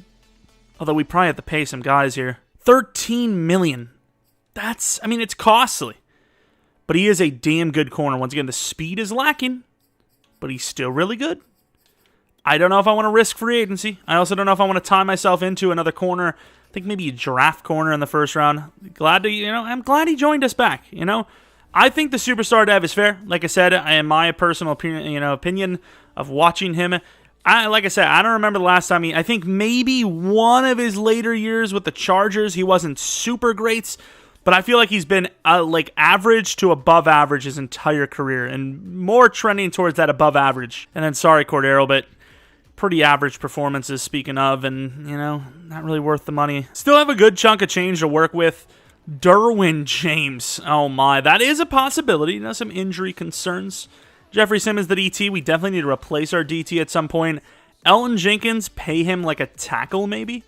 Although we probably have to pay some guys here. $13 million. That's, I mean, it's costly. But he is a damn good corner. Once again, the speed is lacking, but he's still really good. I don't know if I want to risk free agency. I also don't know if I want to tie myself into another corner. I think maybe a draft corner in the first round. I'm glad he joined us back, I think the superstar dev is fair. Like I said, in my personal opinion of watching him, like I said, I don't remember the last time I think maybe one of his later years with the Chargers, he wasn't super great, but I feel like he's been like average to above average his entire career, and more trending towards that above average. And then, sorry, Cordero, but pretty average performances, speaking of, and, not really worth the money. Still have a good chunk of change to work with. Derwin James. Oh, my. That is a possibility. Some injury concerns. Jeffrey Simmons, the DT. We definitely need to replace our DT at some point. Elton Jenkins, pay him like a tackle, maybe.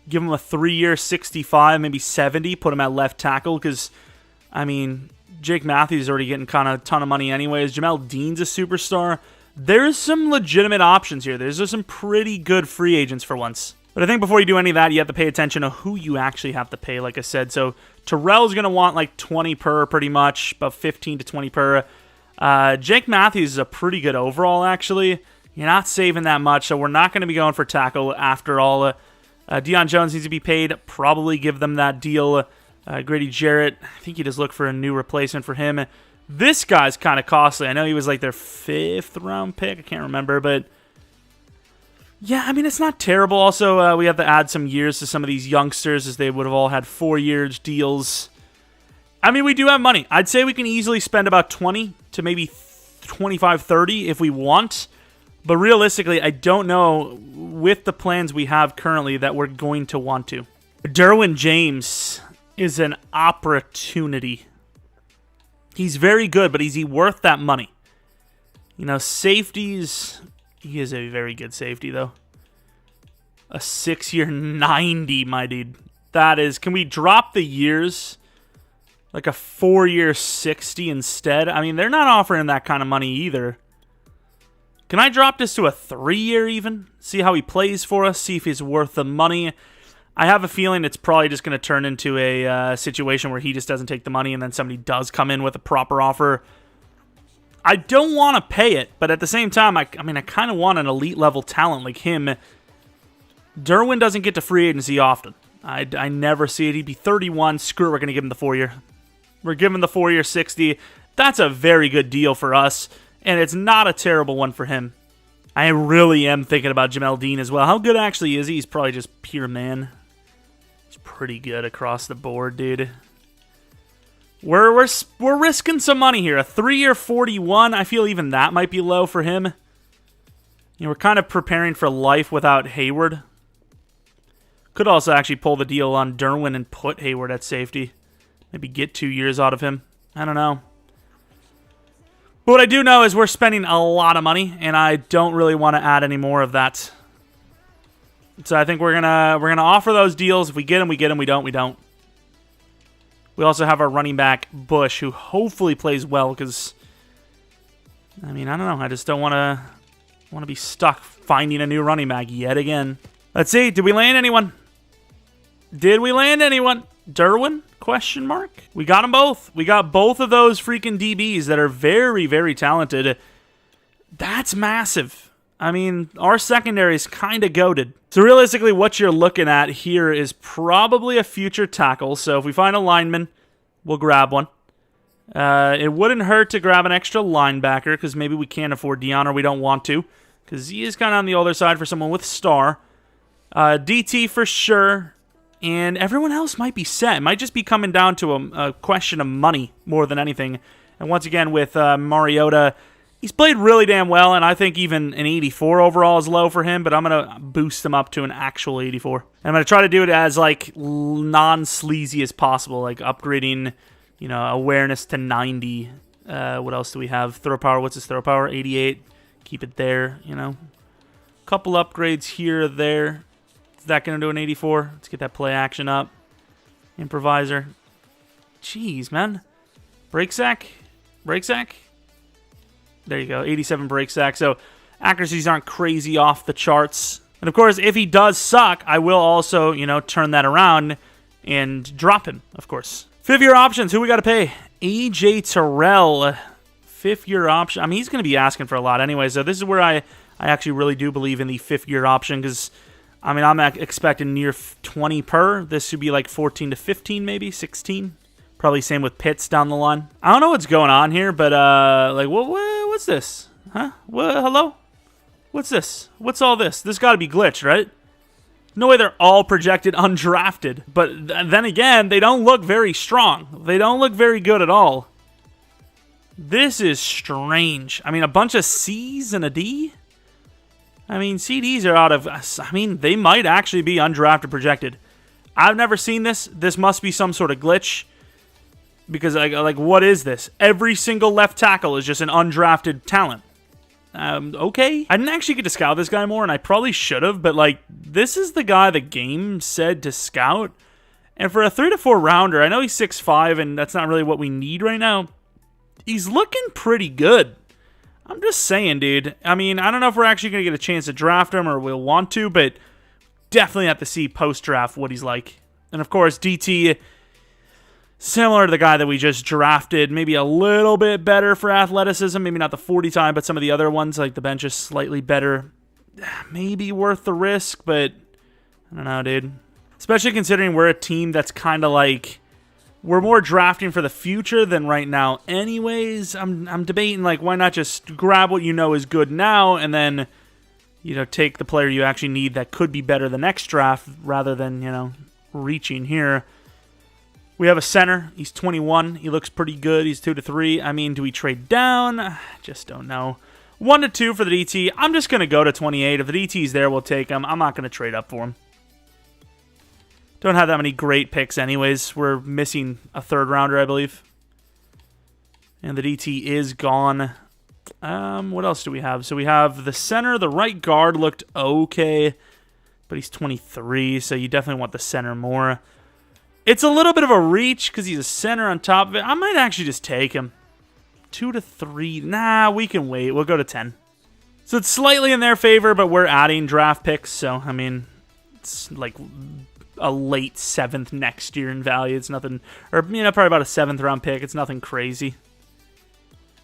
Give him a 3-year 65, maybe 70. Put him at left tackle because, Jake Matthews is already getting kind of a ton of money anyways. Jamel Dean's a superstar. There's some legitimate options here. There's just some pretty good free agents for once. But I think before you do any of that, you have to pay attention to who you actually have to pay, like I said. So Terrell's going to want like 20 per pretty much, about 15 to 20 per. Jake Matthews is a pretty good overall, actually. You're not saving that much, so we're not going to be going for tackle after all. Deion Jones needs to be paid. Probably give them that deal. Grady Jarrett, I think you just look for a new replacement for him. This guy's kind of costly. I know he was like their 5th round pick. I can't remember, but yeah, it's not terrible. Also, we have to add some years to some of these youngsters as they would have all had 4-year deals. We do have money. I'd say we can easily spend about 20 to maybe 25, 30 if we want. But realistically, I don't know with the plans we have currently that we're going to want to. Derwin James is an opportunity. He's very good, but is he worth that money? Safeties, he is a very good safety, though. A 6-year 90, my dude. That is, can we drop the years? Like a 4-year 60 instead? They're not offering that kind of money either. Can I drop this to a 3-year even? See how he plays for us, see if he's worth the money. I have a feeling it's probably just going to turn into a situation where he just doesn't take the money and then somebody does come in with a proper offer. I don't want to pay it, but at the same time, I kind of want an elite level talent like him. Derwin doesn't get to free agency often. I never see it. He'd be 31. Screw it, we're going to give him the 4-year. We're giving the 4-year 60. That's a very good deal for us, and it's not a terrible one for him. I really am thinking about Jamel Dean as well. How good actually is he? He's probably just pure man. He's pretty good across the board, dude. We're risking some money here. A 3-year 41. I feel even that might be low for him. We're kind of preparing for life without Hayward. Could also actually pull the deal on Derwin and put Hayward at safety. Maybe get 2 years out of him. I don't know. But what I do know is we're spending a lot of money, and I don't really want to add any more of that. So I think we're gonna offer those deals. If we get them, we get them. We don't, we don't. We also have our running back, Bush, who hopefully plays well because, I don't know. I just don't want to be stuck finding a new running back yet again. Let's see. Did we land anyone? Did we land anyone? Derwin? Question mark? We got them both. We got both of those freaking DBs that are very, very talented. That's massive. Our secondary is kind of goated. So realistically, what you're looking at here is probably a future tackle. So if we find a lineman, we'll grab one. It wouldn't hurt to grab an extra linebacker because maybe we can't afford Deion or we don't want to because he is kind of on the older side for someone with star. DT for sure. And everyone else might be set. It might just be coming down to a question of money more than anything. And once again, with Mariota, he's played really damn well, and I think even an 84 overall is low for him, but I'm going to boost him up to an actual 84. And I'm going to try to do it as, non-sleazy as possible, like upgrading, awareness to 90 What else do we have? Throw power. What's his throw power? 88. Keep it there, you know. Couple upgrades here or there. Is that going to do an 84? Let's get that play action up. Improviser. Jeez, man. Break sack. Break sack. There you go. 87 break sack. So accuracies aren't crazy off the charts. And of course, if he does suck, I will also, you know, turn that around and drop him, of course. Fifth-year options. Who we got to pay? AJ Terrell. Fifth-year option. I mean, he's going to be asking for a lot anyway. So this is where I actually really do believe in the fifth-year option because, I mean, I'm expecting near 20 per. This should be like 14 to 15 maybe, 16. Probably same with Pitts down the line. I don't know what's going on here, but, like, what's this? Huh? Hello? What's this? What's all this? This got to be glitched, right? No way they're all projected undrafted. But then again, they don't look very strong. They don't look very good at all. This is strange. I mean, a bunch of C's and a D? I mean, CDs are out of... I mean, they might actually be undrafted projected. I've never seen this. This must be some sort of glitch. Because, like, what is this? Every single left tackle is just an undrafted talent. Okay. I didn't actually get to scout this guy more, and I probably should have, but, like, this is the guy the game said to scout. And for a 3 to 4 rounder, I know he's 6'5", and that's not really what we need right now. He's looking pretty good. I'm just saying, dude. I mean, I don't know if we're actually going to get a chance to draft him or we'll want to, but definitely have to see post-draft what he's like. And, of course, DT... similar to the guy that we just drafted, maybe a little bit better for athleticism, maybe not the 40 time, but some of the other ones, like the bench is slightly better. Maybe worth the risk, but I don't know, dude. Especially considering we're a team that's kind of like, we're more drafting for the future than right now anyways. I'm debating, like, why not just grab what you know is good now and then, you know, take the player you actually need that could be better the next draft rather than, you know, reaching here. We have a center. He's 21. He looks pretty good. He's 2 to 3. I mean, do we trade down? I just don't know. 1 to 2 for the DT. I'm just going to go to 28. If the DT's there, we'll take him. I'm not going to trade up for him. Don't have that many great picks anyways. We're missing a third rounder, I believe. And the DT is gone. What else do we have? So we have the center. The right guard looked okay, but he's 23, so you definitely want the center more. It's a little bit of a reach because he's a center on top of it. I might actually just take him. 2 to 3. Nah, we can wait. We'll go to 10. So it's slightly in their favor, but we're adding draft picks. So, I mean, it's like a late 7th next year in value. It's nothing, or, you know, probably about a 7th round pick. It's nothing crazy.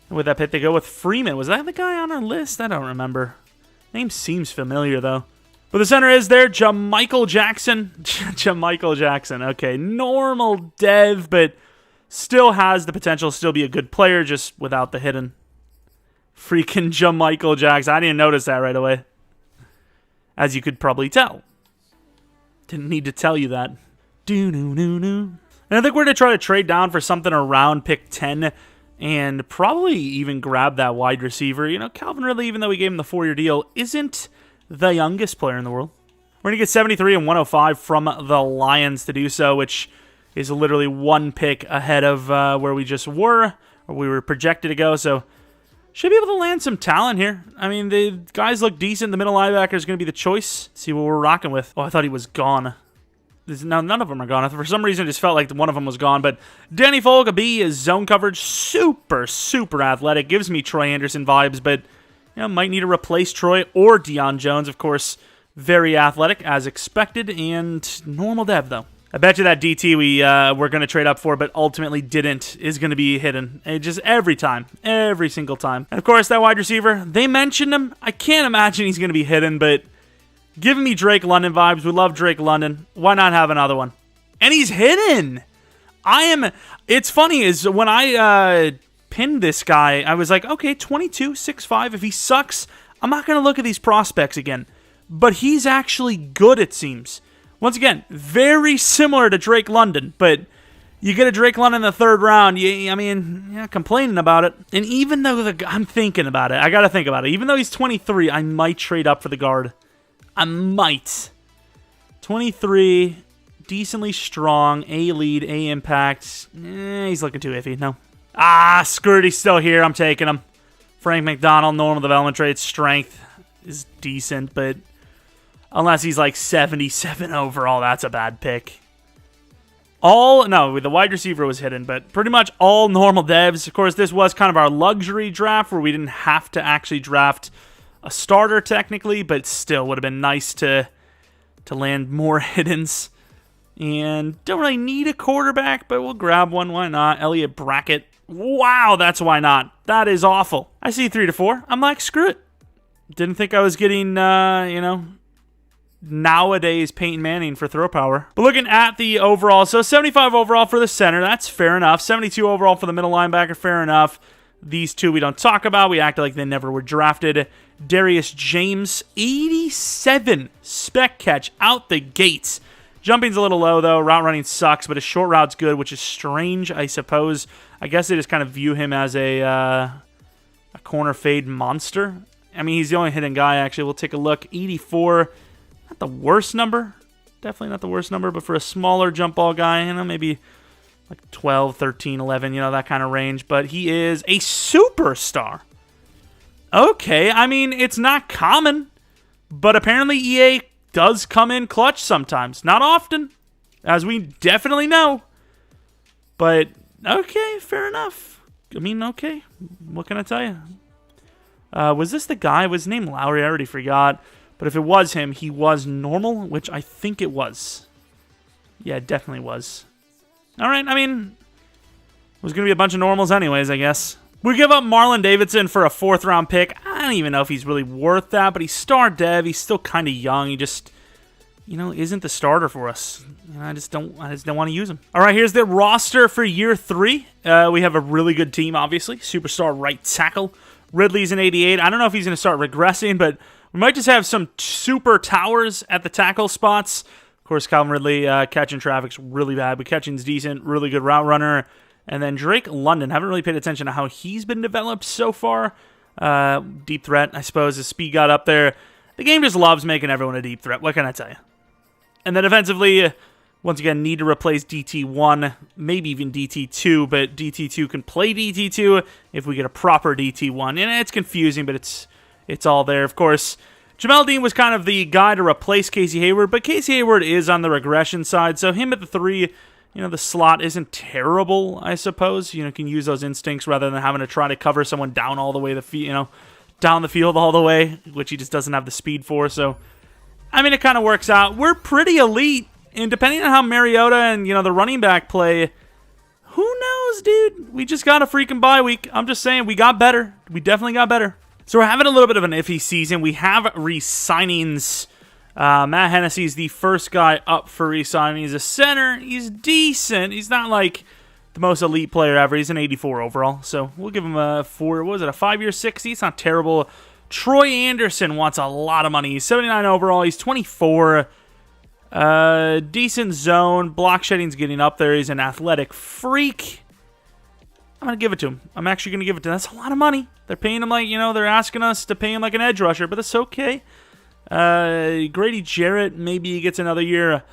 And with that pick, they go with Freeman. Was that the guy on our list? I don't remember. Name seems familiar, though. But the center is there, Jeromepkr Jackson. Jeromepkr Jackson. Okay, normal dev, but still has the potential to still be a good player, just without the hidden. Freaking Jeromepkr Jackson. I didn't notice that right away. As you could probably tell. Didn't need to tell you that. And I think we're going to try to trade down for something around pick 10 and probably even grab that wide receiver. You know, Calvin Ridley, even though we gave him the 4-year deal, isn't the youngest player in the world. We're going to get 73 and 105 from the Lions to do so, which is literally 1 pick ahead of where we just were, or we were projected to go, so should be able to land some talent here. I mean, the guys look decent. The middle linebacker is going to be the choice. Let's see what we're rocking with. Oh, I thought he was gone. No, none of them are gone. For some reason, it just felt like one of them was gone, but Danny Folk, a B, is zone coverage. Super, super athletic. Gives me Troy Anderson vibes, but you know, might need to replace Troy or Deion Jones. Of course, very athletic, as expected, and normal dev, though. I bet you that DT we were going to trade up for, but ultimately didn't, is going to be hidden. Just every time. Every single time. And, of course, that wide receiver, they mentioned him. I can't imagine he's going to be hidden, but giving me Drake London vibes. We love Drake London. Why not have another one? And he's hidden! It's funny, is when I pinned this guy, I was like, okay, 22, 6'5". If he sucks, I'm not going to look at these prospects again. But he's actually good, it seems. Once again, very similar to Drake London, but you get a Drake London in the 3rd round, you're complaining about it. And even though I'm thinking about it, I got to think about it. Even though he's 23, I might trade up for the guard. I might. 23, decently strong, A lead, A impact. He's looking too iffy. No. Ah, screw it, he's still here. I'm taking him. Frank McDonald, normal development traits, strength is decent, but unless he's like 77 overall, that's a bad pick. No, the wide receiver was hidden, but pretty much all normal devs. Of course, this was kind of our luxury draft where we didn't have to actually draft a starter technically, but still would have been nice to land more hiddens. And don't really need a quarterback, but we'll grab one. Why not? Elliott Brackett. Wow, that's why not. That is awful. I see 3 to 4. I'm like, screw it. Didn't think I was getting, nowadays Peyton Manning for throw power. But looking at the overall, so 75 overall for the center, that's fair enough. 72 overall for the middle linebacker, fair enough. These two we don't talk about. We act like they never were drafted. Darius James, 87 spec catch out the gates. Jumping's a little low, though. Route running sucks, but his short route's good, which is strange, I suppose. I guess they just kind of view him as a corner fade monster. I mean, he's the only hidden guy, actually. We'll take a look. 84, not the worst number. Definitely not the worst number, but for a smaller jump ball guy, maybe like 12, 13, 11, that kind of range. But he is a superstar. Okay, I mean, it's not common, but apparently EA does come in clutch sometimes. Not often, as we definitely know. But, okay, fair enough. I mean, okay, what can I tell you? Was this the guy? Was his name Lowry? I already forgot. But if it was him, he was normal, which I think it was. Yeah, it definitely was. All right, I mean, it was going to be a bunch of normals anyways, I guess. We give up Marlon Davidson for a 4th-round pick. I don't even know if he's really worth that, but he's star dev. He's still kind of young. He just, isn't the starter for us. I just don't want to use him. All right, here's the roster for year 3. We have a really good team, obviously. Superstar right tackle. Ridley's an 88. I don't know if he's going to start regressing, but we might just have some super towers at the tackle spots. Of course, Calvin Ridley catching traffic's really bad, but catching's decent. Really good route runner. And then Drake London, haven't really paid attention to how he's been developed so far. Deep threat, I suppose. His speed got up there. The game just loves making everyone a deep threat. What can I tell you? And then defensively, once again, need to replace DT1, maybe even DT2, but DT2 can play DT2 if we get a proper DT1. And it's confusing, but it's all there. Of course, Jamel Dean was kind of the guy to replace Casey Hayward, but Casey Hayward is on the regression side, so him at the 3... the slot isn't terrible, I suppose. Can use those instincts rather than having to try to cover someone down all the way, down the field all the way, which he just doesn't have the speed for. So, I mean, it kind of works out. We're pretty elite, and depending on how Mariota and, the running back play, who knows, dude? We just got a freaking bye week. I'm just saying, we got better. We definitely got better. So we're having a little bit of an iffy season. We have re-signings. Matt Hennessy's the first guy up for re-signing. He's a center. He's decent. He's not like the most elite player ever. He's an 84 overall. So we'll give him a 5-year 60? It's not terrible. Troy Anderson wants a lot of money. He's 79 overall. He's 24. Decent zone. Block shedding's getting up there. He's an athletic freak. I'm going to give it to him. I'm actually going to give it to him. That's a lot of money. They're paying him like, they're asking us to pay him like an edge rusher, but that's okay. Grady Jarrett, maybe he gets another year.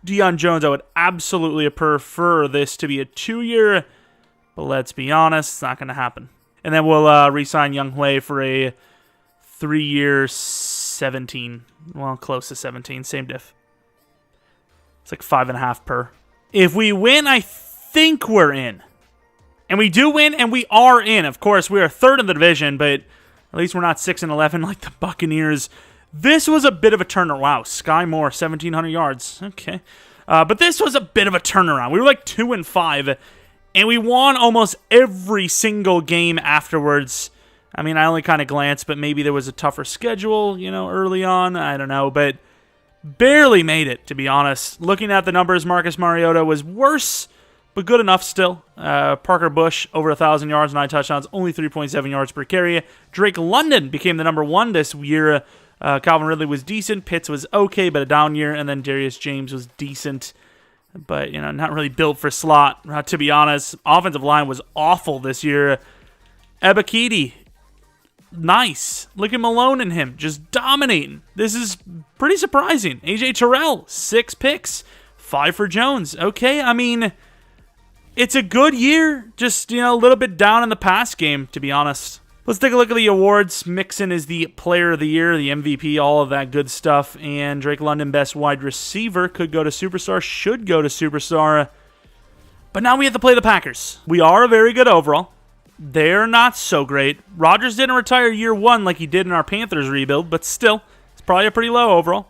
Deion Jones, I would absolutely prefer this to be a 2-year, but let's be honest, it's not going to happen. And then we'll re-sign Young Hui for a 3-year 17. Well, close to 17, same diff. It's like 5.5 per. If we win, I think we're in. And we do win, and we are in. Of course, we are 3rd in the division, but at least we're not 6-11 like the Buccaneers. This was a bit of a turnaround. Wow, Sky Moore, 1,700 yards. Okay. But this was a bit of a turnaround. We were like 2-5, and we won almost every single game afterwards. I mean, I only kind of glanced, but maybe there was a tougher schedule, early on. I don't know, but barely made it, to be honest. Looking at the numbers, Marcus Mariota was worse, but good enough still. Parker Bush, over 1,000 yards, 9 touchdowns, only 3.7 yards per carry. Drake London became the number 1 this year. Calvin Ridley was decent. Pitts was okay, but a down year. And then Darius James was decent, but, not really built for slot, to be honest. Offensive line was awful this year. Ebiketie, nice. Look at Malone and him, just dominating. This is pretty surprising. AJ Terrell, 6 picks, 5 for Jones. Okay, I mean, it's a good year. Just, a little bit down in the pass game, to be honest. Let's take a look at the awards. Mixon is the player of the year, the MVP, all of that good stuff. And Drake London, best wide receiver, could go to Superstar, should go to Superstar. But now we have to play the Packers. We are a very good overall. They're not so great. Rodgers didn't retire year one like he did in our Panthers rebuild, but still, it's probably a pretty low overall.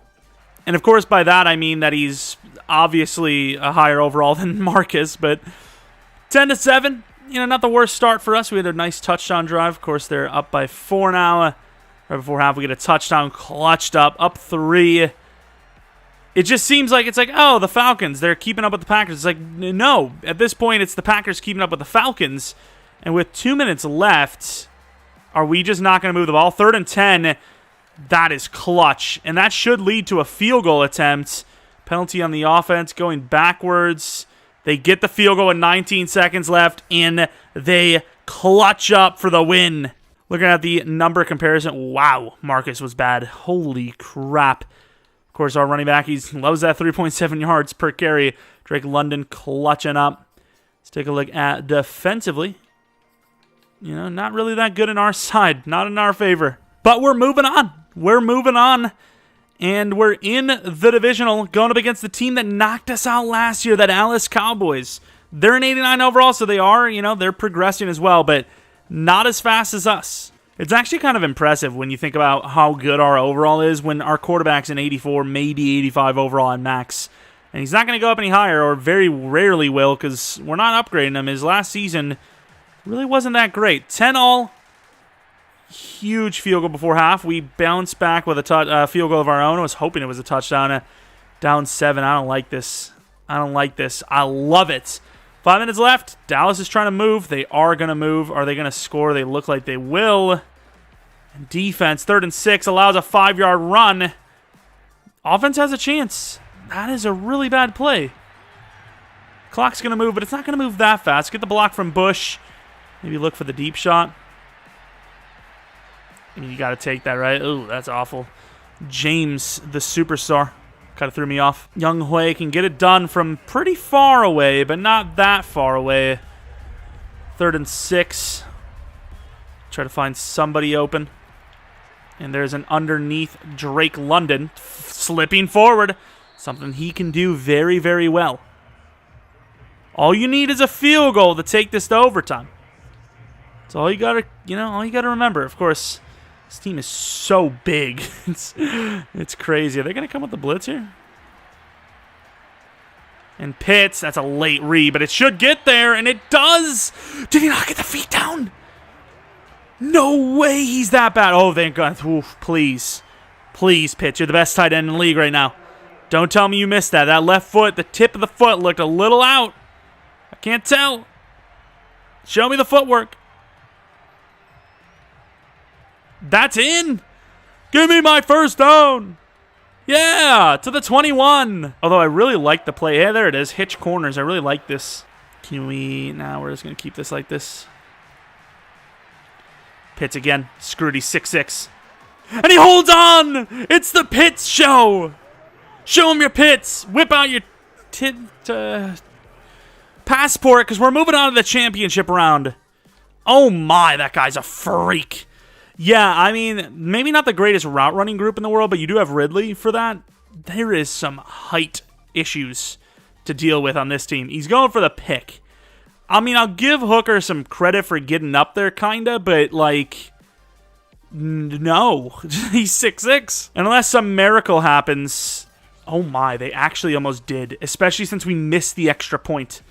And of course, by that I mean that he's obviously a higher overall than Marcus, but 10-7. Not the worst start for us. We had a nice touchdown drive. Of course, they're up by 4 now. Right before half, we get a touchdown, clutched up 3. It just seems like oh, the Falcons, they're keeping up with the Packers. It's like, no. At this point, it's the Packers keeping up with the Falcons. And with 2 minutes left, are we just not going to move the ball? 3rd and 10, that is clutch. And that should lead to a field goal attempt. Penalty on the offense, going backwards. They get the field goal with 19 seconds left, and they clutch up for the win. Looking at the number comparison, wow, Marcus was bad. Holy crap. Of course, our running back, he loves that 3.7 yards per carry. Drake London clutching up. Let's take a look at defensively. Not really that good in our side. Not in our favor. But we're moving on. We're moving on. And we're in the divisional going up against the team that knocked us out last year, that Dallas Cowboys. They're an 89 overall, so they are, they're progressing as well, but not as fast as us. It's actually kind of impressive when you think about how good our overall is when our quarterback's an 84, maybe 85 overall in max. And he's not going to go up any higher, or very rarely will, because we're not upgrading him. His last season really wasn't that great. 10-all. Huge field goal before half. We bounced back with a field goal of our own. I was hoping it was a touchdown. Down 7. I don't like this. I love it. 5 minutes left. Dallas is trying to move. They are going to move. Are they going to score? They look like they will. And defense, 3rd and 6, allows a 5-yard run. Offense has a chance. That is a really bad play. Clock's going to move, but it's not going to move that fast. Get the block from Bush. Maybe look for the deep shot. You got to take that, right? Ooh, that's awful. James, the superstar, kind of threw me off. Young Hui can get it done from pretty far away, but not that far away. 3rd and 6. Try to find somebody open. And there's an underneath Drake London slipping forward. Something he can do very, very well. All you need is a field goal to take this to overtime. That's all you got to, all you got to remember. Of course, this team is so big. It's crazy. Are they going to come with the blitz here? And Pitts, that's a late read, but it should get there, and it does. Did he not get the feet down? No way he's that bad. Oh, thank God. Oof, please. Please, Pitts. You're the best tight end in the league right now. Don't tell me you missed that. That left foot, the tip of the foot looked a little out. I can't tell. Show me the footwork. That's in. Give me my first down. Yeah, to the 21. Although I really like the play. Yeah, there it is. Hitch corners. I really like this. Can we... Nah, we're just going to keep this like this. Pitts again. Screwed. He's 6'6". And he holds on. It's the Pitts show. Show him your Pitts. Whip out your passport, because we're moving on to the championship round. Oh my, that guy's a freak. Yeah, I mean, maybe not the greatest route running group in the world, but you do have Ridley for that. There is some height issues to deal with on this team. He's going for the pick. I mean, I'll give Hooker some credit for getting up there, kinda, but like, no. He's 6'6". Unless some miracle happens. Oh my, they actually almost did, especially since we missed the extra point.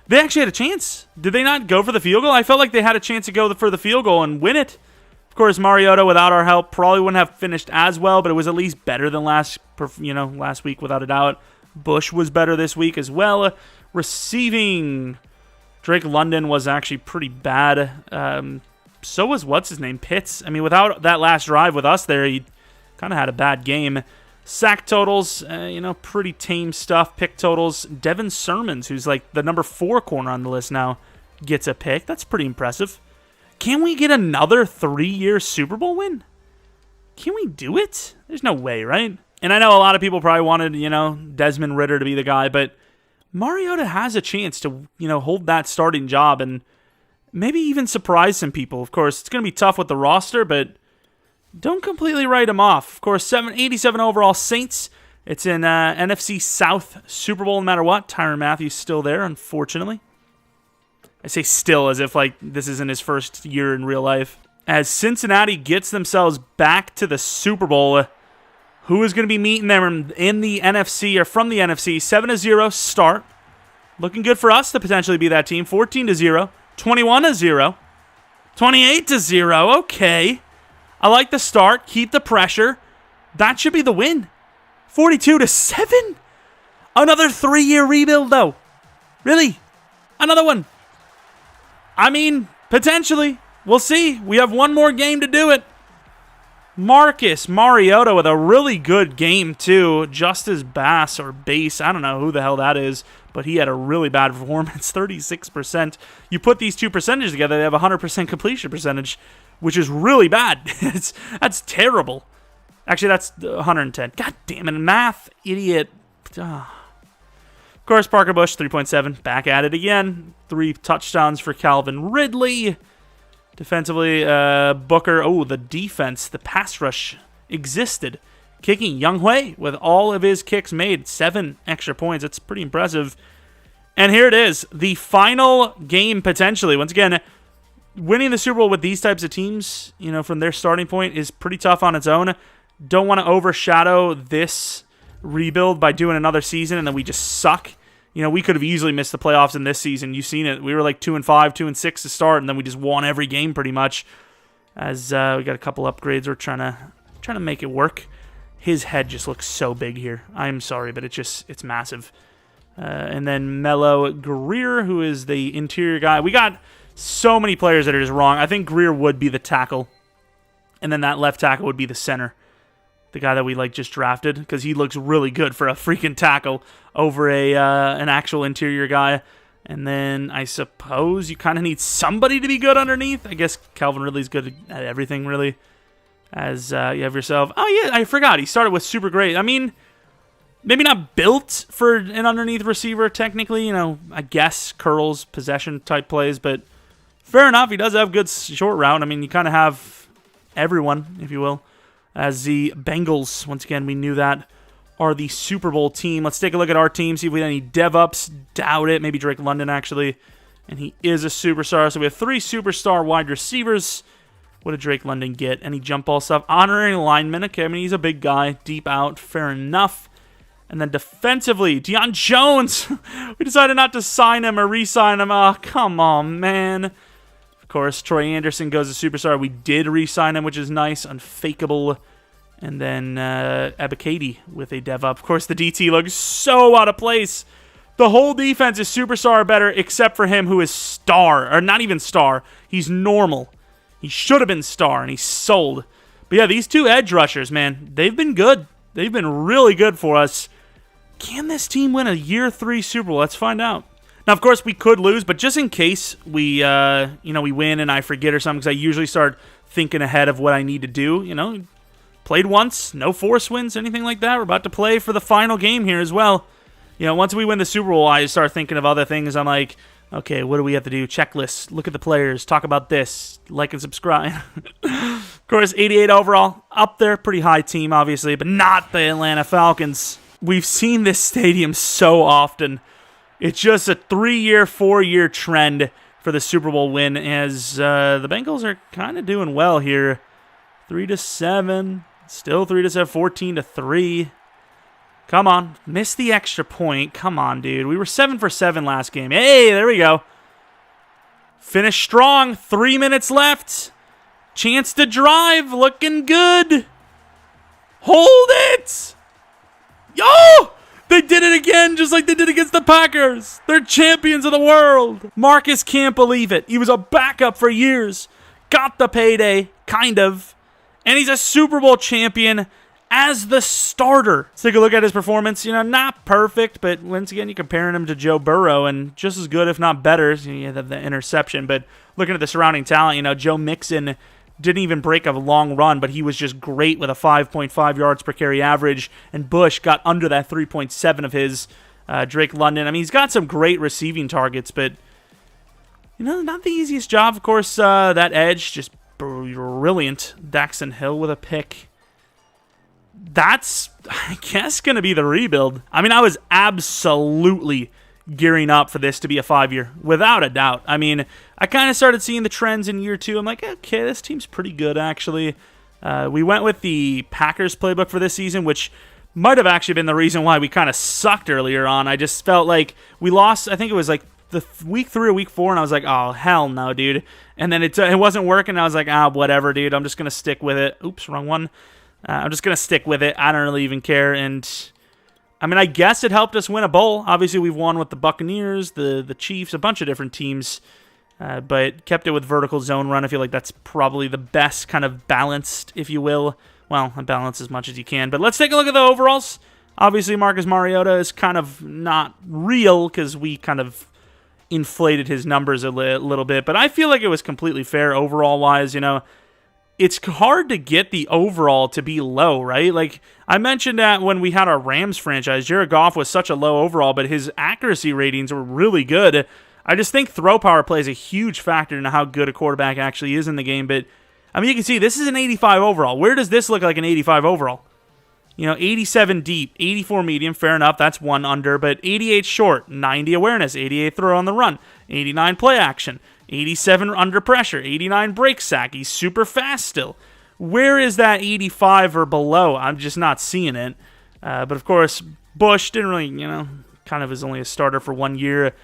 They actually had a chance. Did they not go for the field goal? I felt like they had a chance to go for the field goal and win it. Of course, Mariota, without our help, probably wouldn't have finished as well, but it was at least better than last week, without a doubt. Bush was better this week as well. Receiving, Drake London was actually pretty bad. So was, what's-his-name, Pitts. I mean, without that last drive with us there, he kind of had a bad game. Sack totals, pretty tame stuff. Pick totals. Devin Sermons, who's like the number 4 corner on the list now, gets a pick. That's pretty impressive. Can we get another 3-year Super Bowl win? Can we do it? There's no way, right? And I know a lot of people probably wanted, Desmond Ridder to be the guy, but Mariota has a chance to, hold that starting job and maybe even surprise some people. Of course, it's going to be tough with the roster, but don't completely write him off. Of course, 87 overall Saints. It's in NFC South Super Bowl no matter what. Tyrann Mathieu still there, unfortunately. I say still as if this isn't his first year in real life. As Cincinnati gets themselves back to the Super Bowl, who is going to be meeting them in the NFC or from the NFC? 7-0 start. Looking good for us to potentially be that team. 14-0, 21-0, 28-0. Okay. I like the start. Keep the pressure. That should be the win. 42-7? Another 3-year rebuild, though. Really? Another one? I mean, potentially. We'll see. We have one more game to do it. Marcus Mariota with a really good game, too. Justice Bass or Base. I don't know who the hell that is, but he had a really bad performance. 36%. You put these two percentages together, they have a 100% completion percentage, which is really bad. That's terrible. Actually, that's 110. God damn it, math, idiot. Of course, Parker Bush, 3.7. Back at it again. 3 touchdowns for Calvin Ridley. Defensively, Booker. Oh, the defense, the pass rush existed. Kicking Young Hui with all of his kicks made. 7 extra points. That's pretty impressive. And here it is. The final game, potentially. Once again, winning the Super Bowl with these types of teams, from their starting point is pretty tough on its own. Don't want to overshadow this rebuild by doing another season and then we just suck. We could have easily missed the playoffs in this season. You've seen it. We were 2-5, 2-6 to start, and then we just won every game pretty much. As we got a couple upgrades, we're trying to make it work. His head just looks so big here. I'm sorry, but it's massive. And then Mello Greer, who is the interior guy. We got so many players that are just wrong. I think Greer would be the tackle, and then that left tackle would be the center. The guy that we just drafted, because he looks really good for a freaking tackle over an actual interior guy. And then I suppose you kind of need somebody to be good underneath. I guess Calvin Ridley's good at everything, really. As you have yourself. Oh, yeah, I forgot. He started with super great. I mean, maybe not built for an underneath receiver, technically. I guess curls, possession type plays. But fair enough. He does have good short route. I mean, you kind of have everyone, if you will. As the Bengals, once again, we knew that, are the Super Bowl team. Let's take a look at our team, see if we have any dev-ups. Doubt it. Maybe Drake London, actually. And he is a superstar. So we have 3 superstar wide receivers. What did Drake London get? Any jump ball stuff? Honorary lineman. Okay, I mean, he's a big guy. Deep out. Fair enough. And then defensively, Deion Jones. We decided not to sign him or re-sign him. Oh, come on, man. Of course, Troy Anderson goes to superstar. We did re-sign him, which is nice. Unfakeable. And then Ebiketie with a dev up. Of course, the DT looks so out of place. The whole defense is superstar or better, except for him, who is star. Or not even star. He's normal. He should have been star, and he's sold. But yeah, these 2 edge rushers, man, they've been good. They've been really good for us. Can this team win a year 3 Super Bowl? Let's find out. Now, of course, we could lose, but just in case we win and I forget or something, because I usually start thinking ahead of what I need to do, Played once, no force wins, anything like that. We're about to play for the final game here as well. Once we win the Super Bowl, I start thinking of other things. I'm like, okay, what do we have to do? Checklist, look at the players, talk about this, like and subscribe. Of course, 88 overall, up there, pretty high team, obviously, but not the Atlanta Falcons. We've seen this stadium so often. It's just a 3-year, 4-year trend for the Super Bowl win, as the Bengals are kind of doing well here. 3-7. Still 3-7, 14-3. Come on. Missed the extra point. Come on, dude. We were 7 for 7 last game. Hey, there we go. Finish strong. 3 minutes left. Chance to drive. Looking good. Hold it. Yo! They did it again, just like they did against the Packers. They're champions of the world. Marcus can't believe it. He was a backup for years. Got the payday, kind of. And he's a Super Bowl champion as the starter. Let's take a look at his performance. Not perfect, but once again, you're comparing him to Joe Burrow, and just as good, if not better. You have the interception, but looking at the surrounding talent, Joe Mixon didn't even break a long run, but he was just great with a 5.5 yards per carry average, and Bush got under that 3.7 of his. Drake London. I mean, he's got some great receiving targets, but, not the easiest job. Of course, that edge, just brilliant. Daxton Hill with a pick. That's, I guess, going to be the rebuild. I mean, I was absolutely gearing up for this to be a 5-year, without a doubt. I mean, I kind of started seeing the trends in year 2. I'm like, okay, this team's pretty good, actually. We went with the Packers playbook for this season, which might have actually been the reason why we kind of sucked earlier on. I just felt like we lost, I think it was like the week 3 or week 4, and I was like, oh, hell no, dude. And then it wasn't working, and I was like, whatever, dude. I'm just going to stick with it. Oops, wrong one. I'm just going to stick with it. I don't really even care, and I mean, I guess it helped us win a bowl. Obviously, we've won with the Buccaneers, the Chiefs, a bunch of different teams, but kept it with vertical zone run. I feel like that's probably the best kind of balanced, if you will. Well, balance as much as you can. But let's take a look at the overalls. Obviously, Marcus Mariota is kind of not real because we kind of inflated his numbers a little bit. But I feel like it was completely fair overall-wise, It's hard to get the overall to be low, right? Like, I mentioned that when we had our Rams franchise, Jared Goff was such a low overall, but his accuracy ratings were really good. I just think throw power plays a huge factor in how good a quarterback actually is in the game. But, I mean, you can see this is an 85 overall. Where does this look like an 85 overall? 87 deep, 84 medium, fair enough, that's 1 under, but 88 short, 90 awareness, 88 throw on the run, 89 play action, 87 under pressure, 89 break sack. He's super fast still. Where is that 85 or below? I'm just not seeing it. But of course, Bush didn't really, kind of is only a starter for 1 year.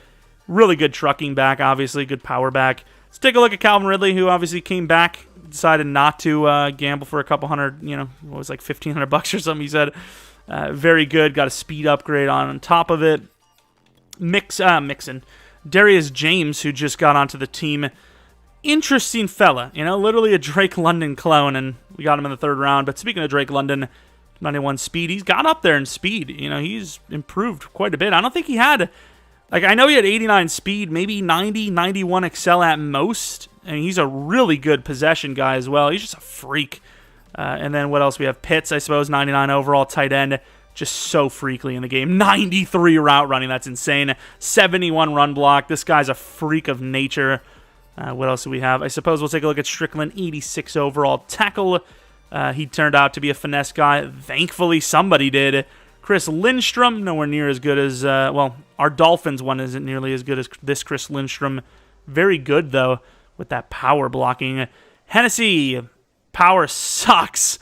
Really good trucking back, obviously, good power back. Let's take a look at Calvin Ridley, who obviously came back, decided not to gamble for a couple hundred, what was like $1,500 or something, he said. Very good, got a speed upgrade on top of it. Mixon. Darius James, who just got onto the team. Interesting fella, literally a Drake London clone, and we got him in the 3rd round. But speaking of Drake London, 91 speed, he's got up there in speed. He's improved quite a bit. I don't think he had, I know he had 89 speed, maybe 90, 91 excel at most. I mean, he's a really good possession guy as well. He's just a freak. And then what else? We have Pitts, I suppose, 99 overall, tight end. Just so freakly in the game. 93 route running. That's insane. 71 run block. This guy's a freak of nature. What else do we have? I suppose we'll take a look at Strickland. 86 overall tackle. He turned out to be a finesse guy. Thankfully, somebody did. Chris Lindstrom, nowhere near as good as... our Dolphins one isn't nearly as good as this Chris Lindstrom. Very good, though, with that power blocking. Hennessy, power sucks.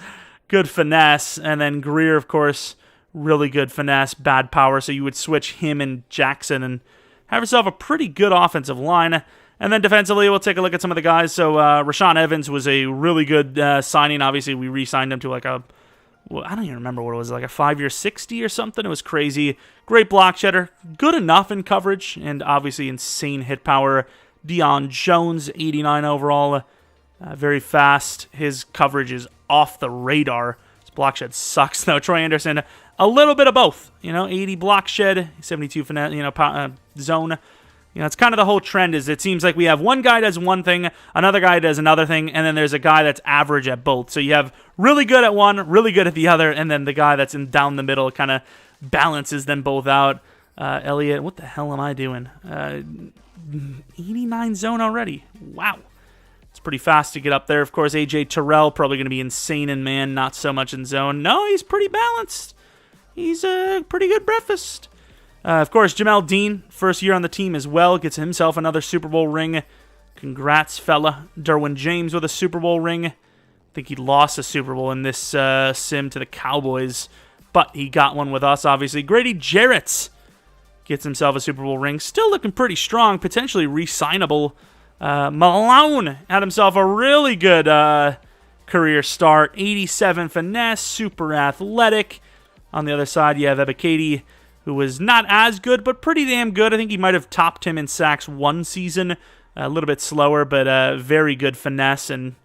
Good finesse. And then Greer, of course... really good finesse, bad power, so you would switch him and Jackson and have yourself a pretty good offensive line. And then defensively, we'll take a look at some of the guys. So Rashaan Evans was a really good signing. Obviously, we re-signed him to I don't even remember what it was, like a 5-year 60 or something. It was crazy. Great block cheddar, good enough in coverage, and obviously insane hit power. Deion Jones, 89 overall, very fast. His coverage is off the radar. His block shed sucks, though. Troy Anderson, a little bit of both, 80 block shed, 72 finesse, zone. It's kind of the whole trend is it seems like we have one guy does one thing, another guy does another thing, and then there's a guy that's average at both. So you have really good at one, really good at the other, and then the guy that's down the middle kind of balances them both out. Elliott, what the hell am I doing? 89 zone already. Wow. It's pretty fast to get up there. Of course, AJ Terrell, probably going to be insane in man, not so much in zone. No, he's pretty balanced. He's a pretty good breakfast. Of course, Jamel Dean, first year on the team as well, gets himself another Super Bowl ring. Congrats, fella. Derwin James with a Super Bowl ring. I think he lost a Super Bowl in this sim to the Cowboys, but he got one with us, obviously. Grady Jarrett gets himself a Super Bowl ring. Still looking pretty strong, potentially re-signable. Malone had himself a really good career start. 87 finesse, super athletic. On the other side, you have Ebiketie, who was not as good, but pretty damn good. I think he might have topped him in sacks one season. A little bit slower, but very good finesse. And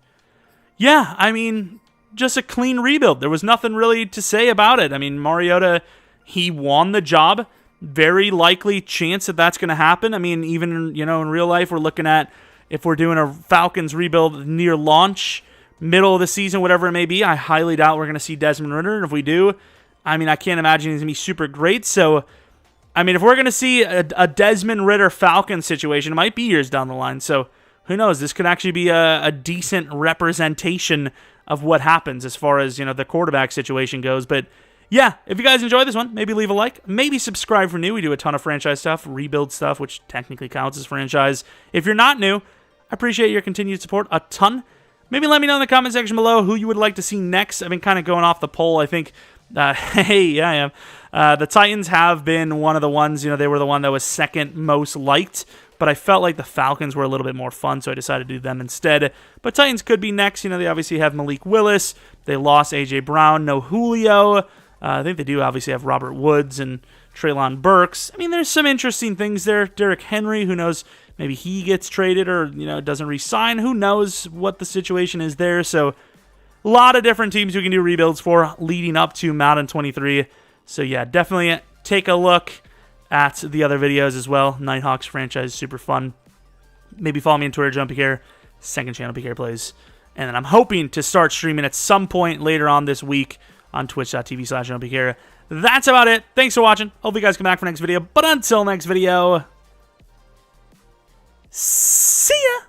yeah, I mean, just a clean rebuild. There was nothing really to say about it. I mean, Mariota, he won the job. Very likely chance that that's going to happen. I mean, even, in real life, we're looking at if we're doing a Falcons rebuild near launch, middle of the season, whatever it may be, I highly doubt we're going to see Desmond Ridder. And if we do, I mean, I can't imagine he's going to be super great. So I mean, if we're going to see a Desmond Ridder Falcons situation, it might be years down the line. So who knows? This could actually be a decent representation of what happens as far as, the quarterback situation goes. But yeah, if you guys enjoyed this one, maybe leave a like. Maybe subscribe for new. We do a ton of franchise stuff, rebuild stuff, which technically counts as franchise. If you're not new, I appreciate your continued support a ton. Maybe let me know in the comment section below who you would like to see next. I've been kind of going off the poll. I think, hey, yeah, I am. The Titans have been one of the ones, they were the one that was second most liked, but I felt like the Falcons were a little bit more fun, so I decided to do them instead. But Titans could be next. They obviously have Malik Willis. They lost A.J. Brown, no Julio. I think they do obviously have Robert Woods and Treylon Burks. I mean, there's some interesting things there. Derrick Henry, who knows, maybe he gets traded or, doesn't re-sign. Who knows what the situation is there. So a lot of different teams you can do rebuilds for leading up to Madden 23. So yeah, definitely take a look at the other videos as well. Nighthawks franchise is super fun. Maybe follow me on Twitter, Jeromepkr, second channel, Ebiketie Plays. And then I'm hoping to start streaming at some point later on this week on twitch.tv/Jeromepkr. That's about it. Thanks for watching. Hope you guys come back for next video. But until next video, see ya!